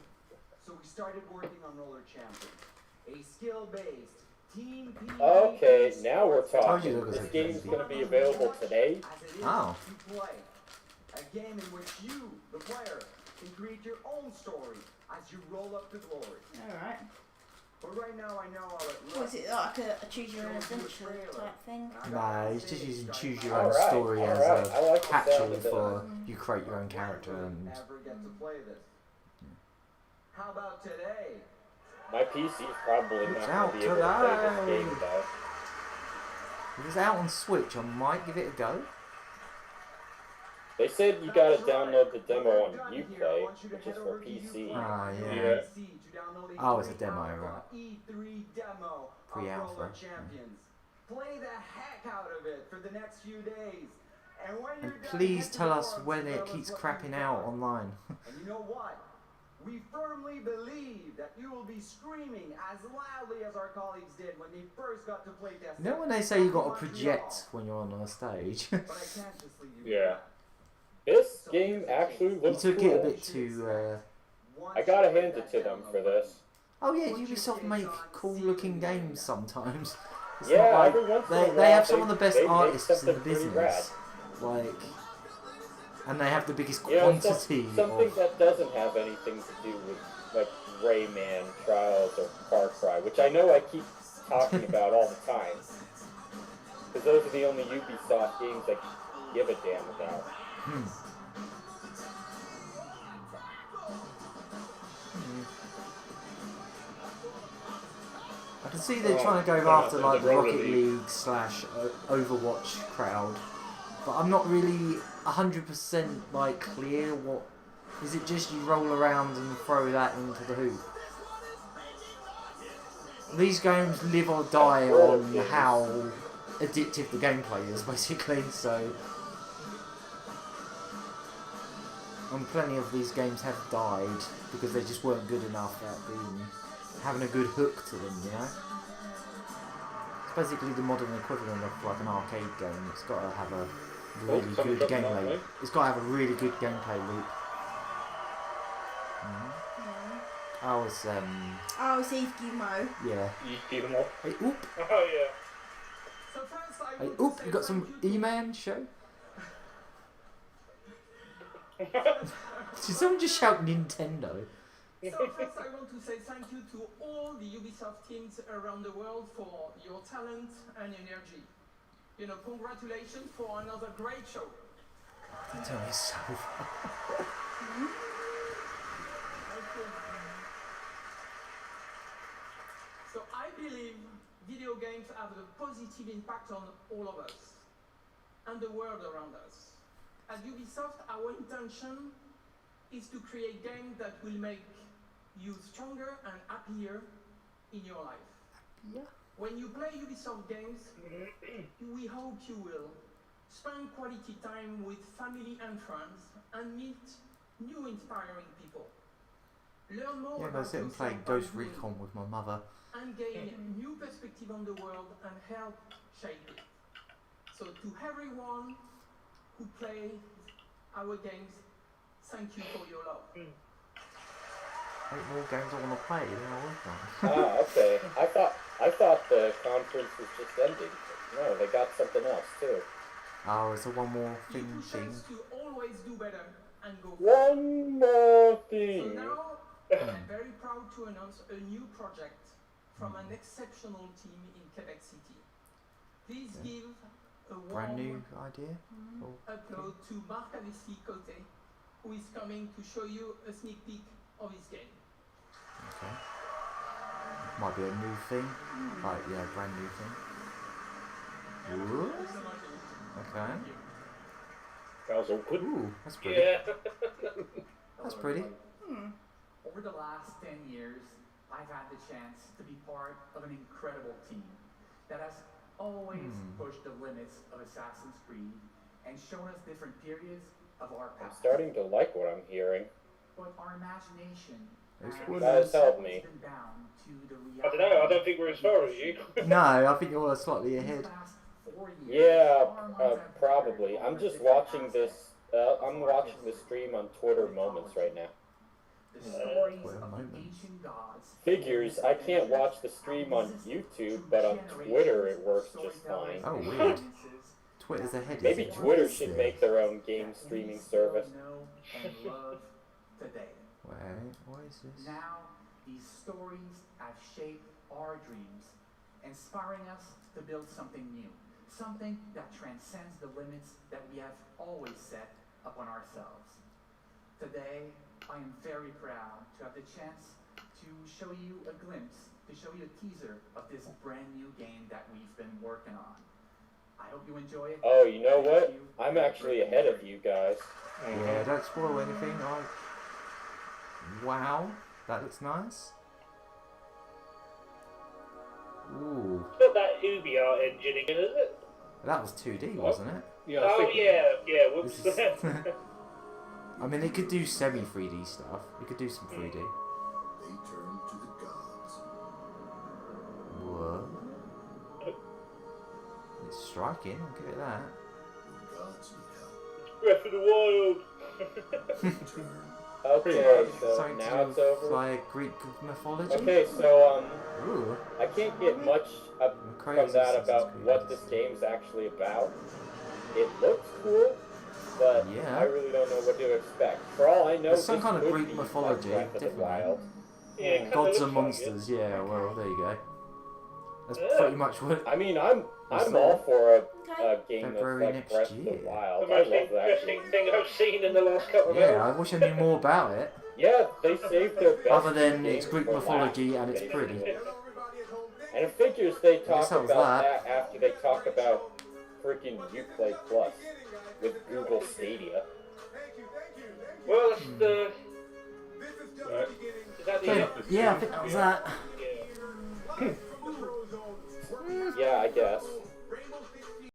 So we started working on Roller Champions, a skill-based team PvP Okay, now we're Told you talking. there was This a game's PvP. going to be available today. as it is Oh. to play. A game in which you, the player, can create your own story as you roll up to glory. Alright. But right now I know I'll let Was it like a choose your own adventure type thing? Nah, he's just using choose your own Alright, story as alright. I a like the sound capsule of that. for you create your own character and ever get to play this. How about today? My PC is probably It's not out going to be able to play this today. game though. if it's out on Switch, I might give it a go. They said you gotta download the demo on Uplay, which is for PC. Ah, yeah. Yeah. Oh, it's a demo, right? E3 demo Pre-alpha. of Roller Champions. Play the heck out of it for the next few days. And when you're And done, please head to tell the us forums when to it tell us keeps what crapping you out thought. online. And you know what? We firmly believe that you will be screaming as loudly as our colleagues did when they first got to play test. You know when they say you got to project when you're on a stage? But I can't just leave you. Yeah. This game actually You looks took cool. it a bit too... I gotta hand it to them for this. Oh yeah, Ubisoft make cool looking games sometimes. It's Yeah, not like every once in a they while have some of the best they make artists in the something pretty business. Like, and they have the biggest You know, quantity something of... that doesn't have anything to do with like Rayman, Trials, or Far Cry, which I know I keep talking about all the time. Because those are the only Ubisoft games I give a damn about. I can see they're trying to go after like the Rocket League / Overwatch crowd, but I'm not really 100% like clear what... Is it just you roll around and throw that into the hoop? These games live or die on how addictive the gameplay is, basically, so... And plenty of these games have died because they just weren't good enough at having a good hook to them, you know? It's basically the modern equivalent of like an arcade game. It's got to have a really good gameplay. It's got to have a really good gameplay loop. Oh, it's Oh, it's Eve Guillemot. yeah. Give them all. Hey, oop! Oh yeah. So first I Hey, want to oop! say You got some thank you to- E-Man show? Did someone just shout Nintendo? So first I want to say thank you to all the Ubisoft teams around the world for your talent and energy. You know, congratulations for another great show. Nintendo is so fun. So I believe video games have a positive impact on all of us and the world around us. At Ubisoft, our intention is to create games that will make you stronger and happier in your life. Yeah. When you play Ubisoft games, we hope you will spend quality time with family and friends and meet new inspiring people. Learn more Yeah, I about sit and yourself play by Ghost doing Recon with my mother. and gain new perspective on the world and help shape it. So to everyone who play our games, thank you for your love. 8 more games I want to play, then I'll work on. Ah, okay. I thought the conference was just ending. No, they got something else too. Oh, is there one more You thing? push us to always do better and go One more So thing. now, I'm very proud to announce a new project from an exceptional team in Quebec City. Please give a Brand new warm idea? Oh, upload to Marc-Alexis Côté, who is coming to show you a sneak peek of his game. okay. Might be a new thing. Right, yeah, brand new thing. Ooh, okay. That was awkward. Ooh, that's pretty. Yeah. That's pretty. Over the last 10 years, I've had the chance to be part of an incredible team that has always pushed the limits of Assassin's Creed and shown us different periods of our I'm past. starting to like what I'm hearing. But our imagination It's has good. That has helped me. always been bound to the I don't know. I don't think we're as far as you. No, I think you're slightly ahead. Yeah, probably. I'm just watching this. I'm watching the stream on Twitter Moments right now. The stories Twitter of the Moments. ancient gods. Figures, I can't watch the stream on YouTube, but on Twitter it works just fine. Oh, weird. Twitter's ahead. Maybe is it? Twitter What is should this? make their own game streaming service. Know and love today. Wait, what is this? Now, these stories have shaped our dreams, inspiring us to build something new, something that transcends the limits that we have always set upon ourselves. Today, I am very proud to have the chance to show you a glimpse, to show you a teaser of this brand new game that we've been working on. I hope you enjoy it. Oh, you know Thank what? you. I'm actually ahead of you guys. Yeah, don't spoil anything. Wow, that looks nice. Ooh, It's not that Ubi art engine again, is it? that was 2D, wasn't it? Yeah, Oh yeah, whoops. This is- I mean, it could do semi-3D stuff. It could do some 3D. They turn to the gods. What? It's striking, I'll give it that. When gods need help, Breath of the Wild. they turn. Okay, so Something now to it's do with, over. like Greek mythology. Okay, so Ooh, I can't get much crazy from that Assassin's about Creed. what this game's actually about. It looks cool, but Yeah. I really don't know what to expect. For all I know, There's some this kind of could Greek be mythology, like Breath of the definitely. Wild. Yeah, it kinda Gods looks and like monsters. Yeah, well, there you go. That's Yeah. pretty much what. I mean, I'm What's all that? for a game February that's like next Breath of year. the The Wild. I most love that interesting game. thing I've seen in the last couple of Yeah, hours. I wish I knew more about it. Yeah, they saved their best. Other than games it's Greek for mythology last, and it's pretty. basically. And it figures they talk that was about that. that after they talk about freaking Uplay Plus with Google Stadia. Well, that's the. Is that the Okay, end? yeah, I think that was that. Yeah. Yeah, I guess.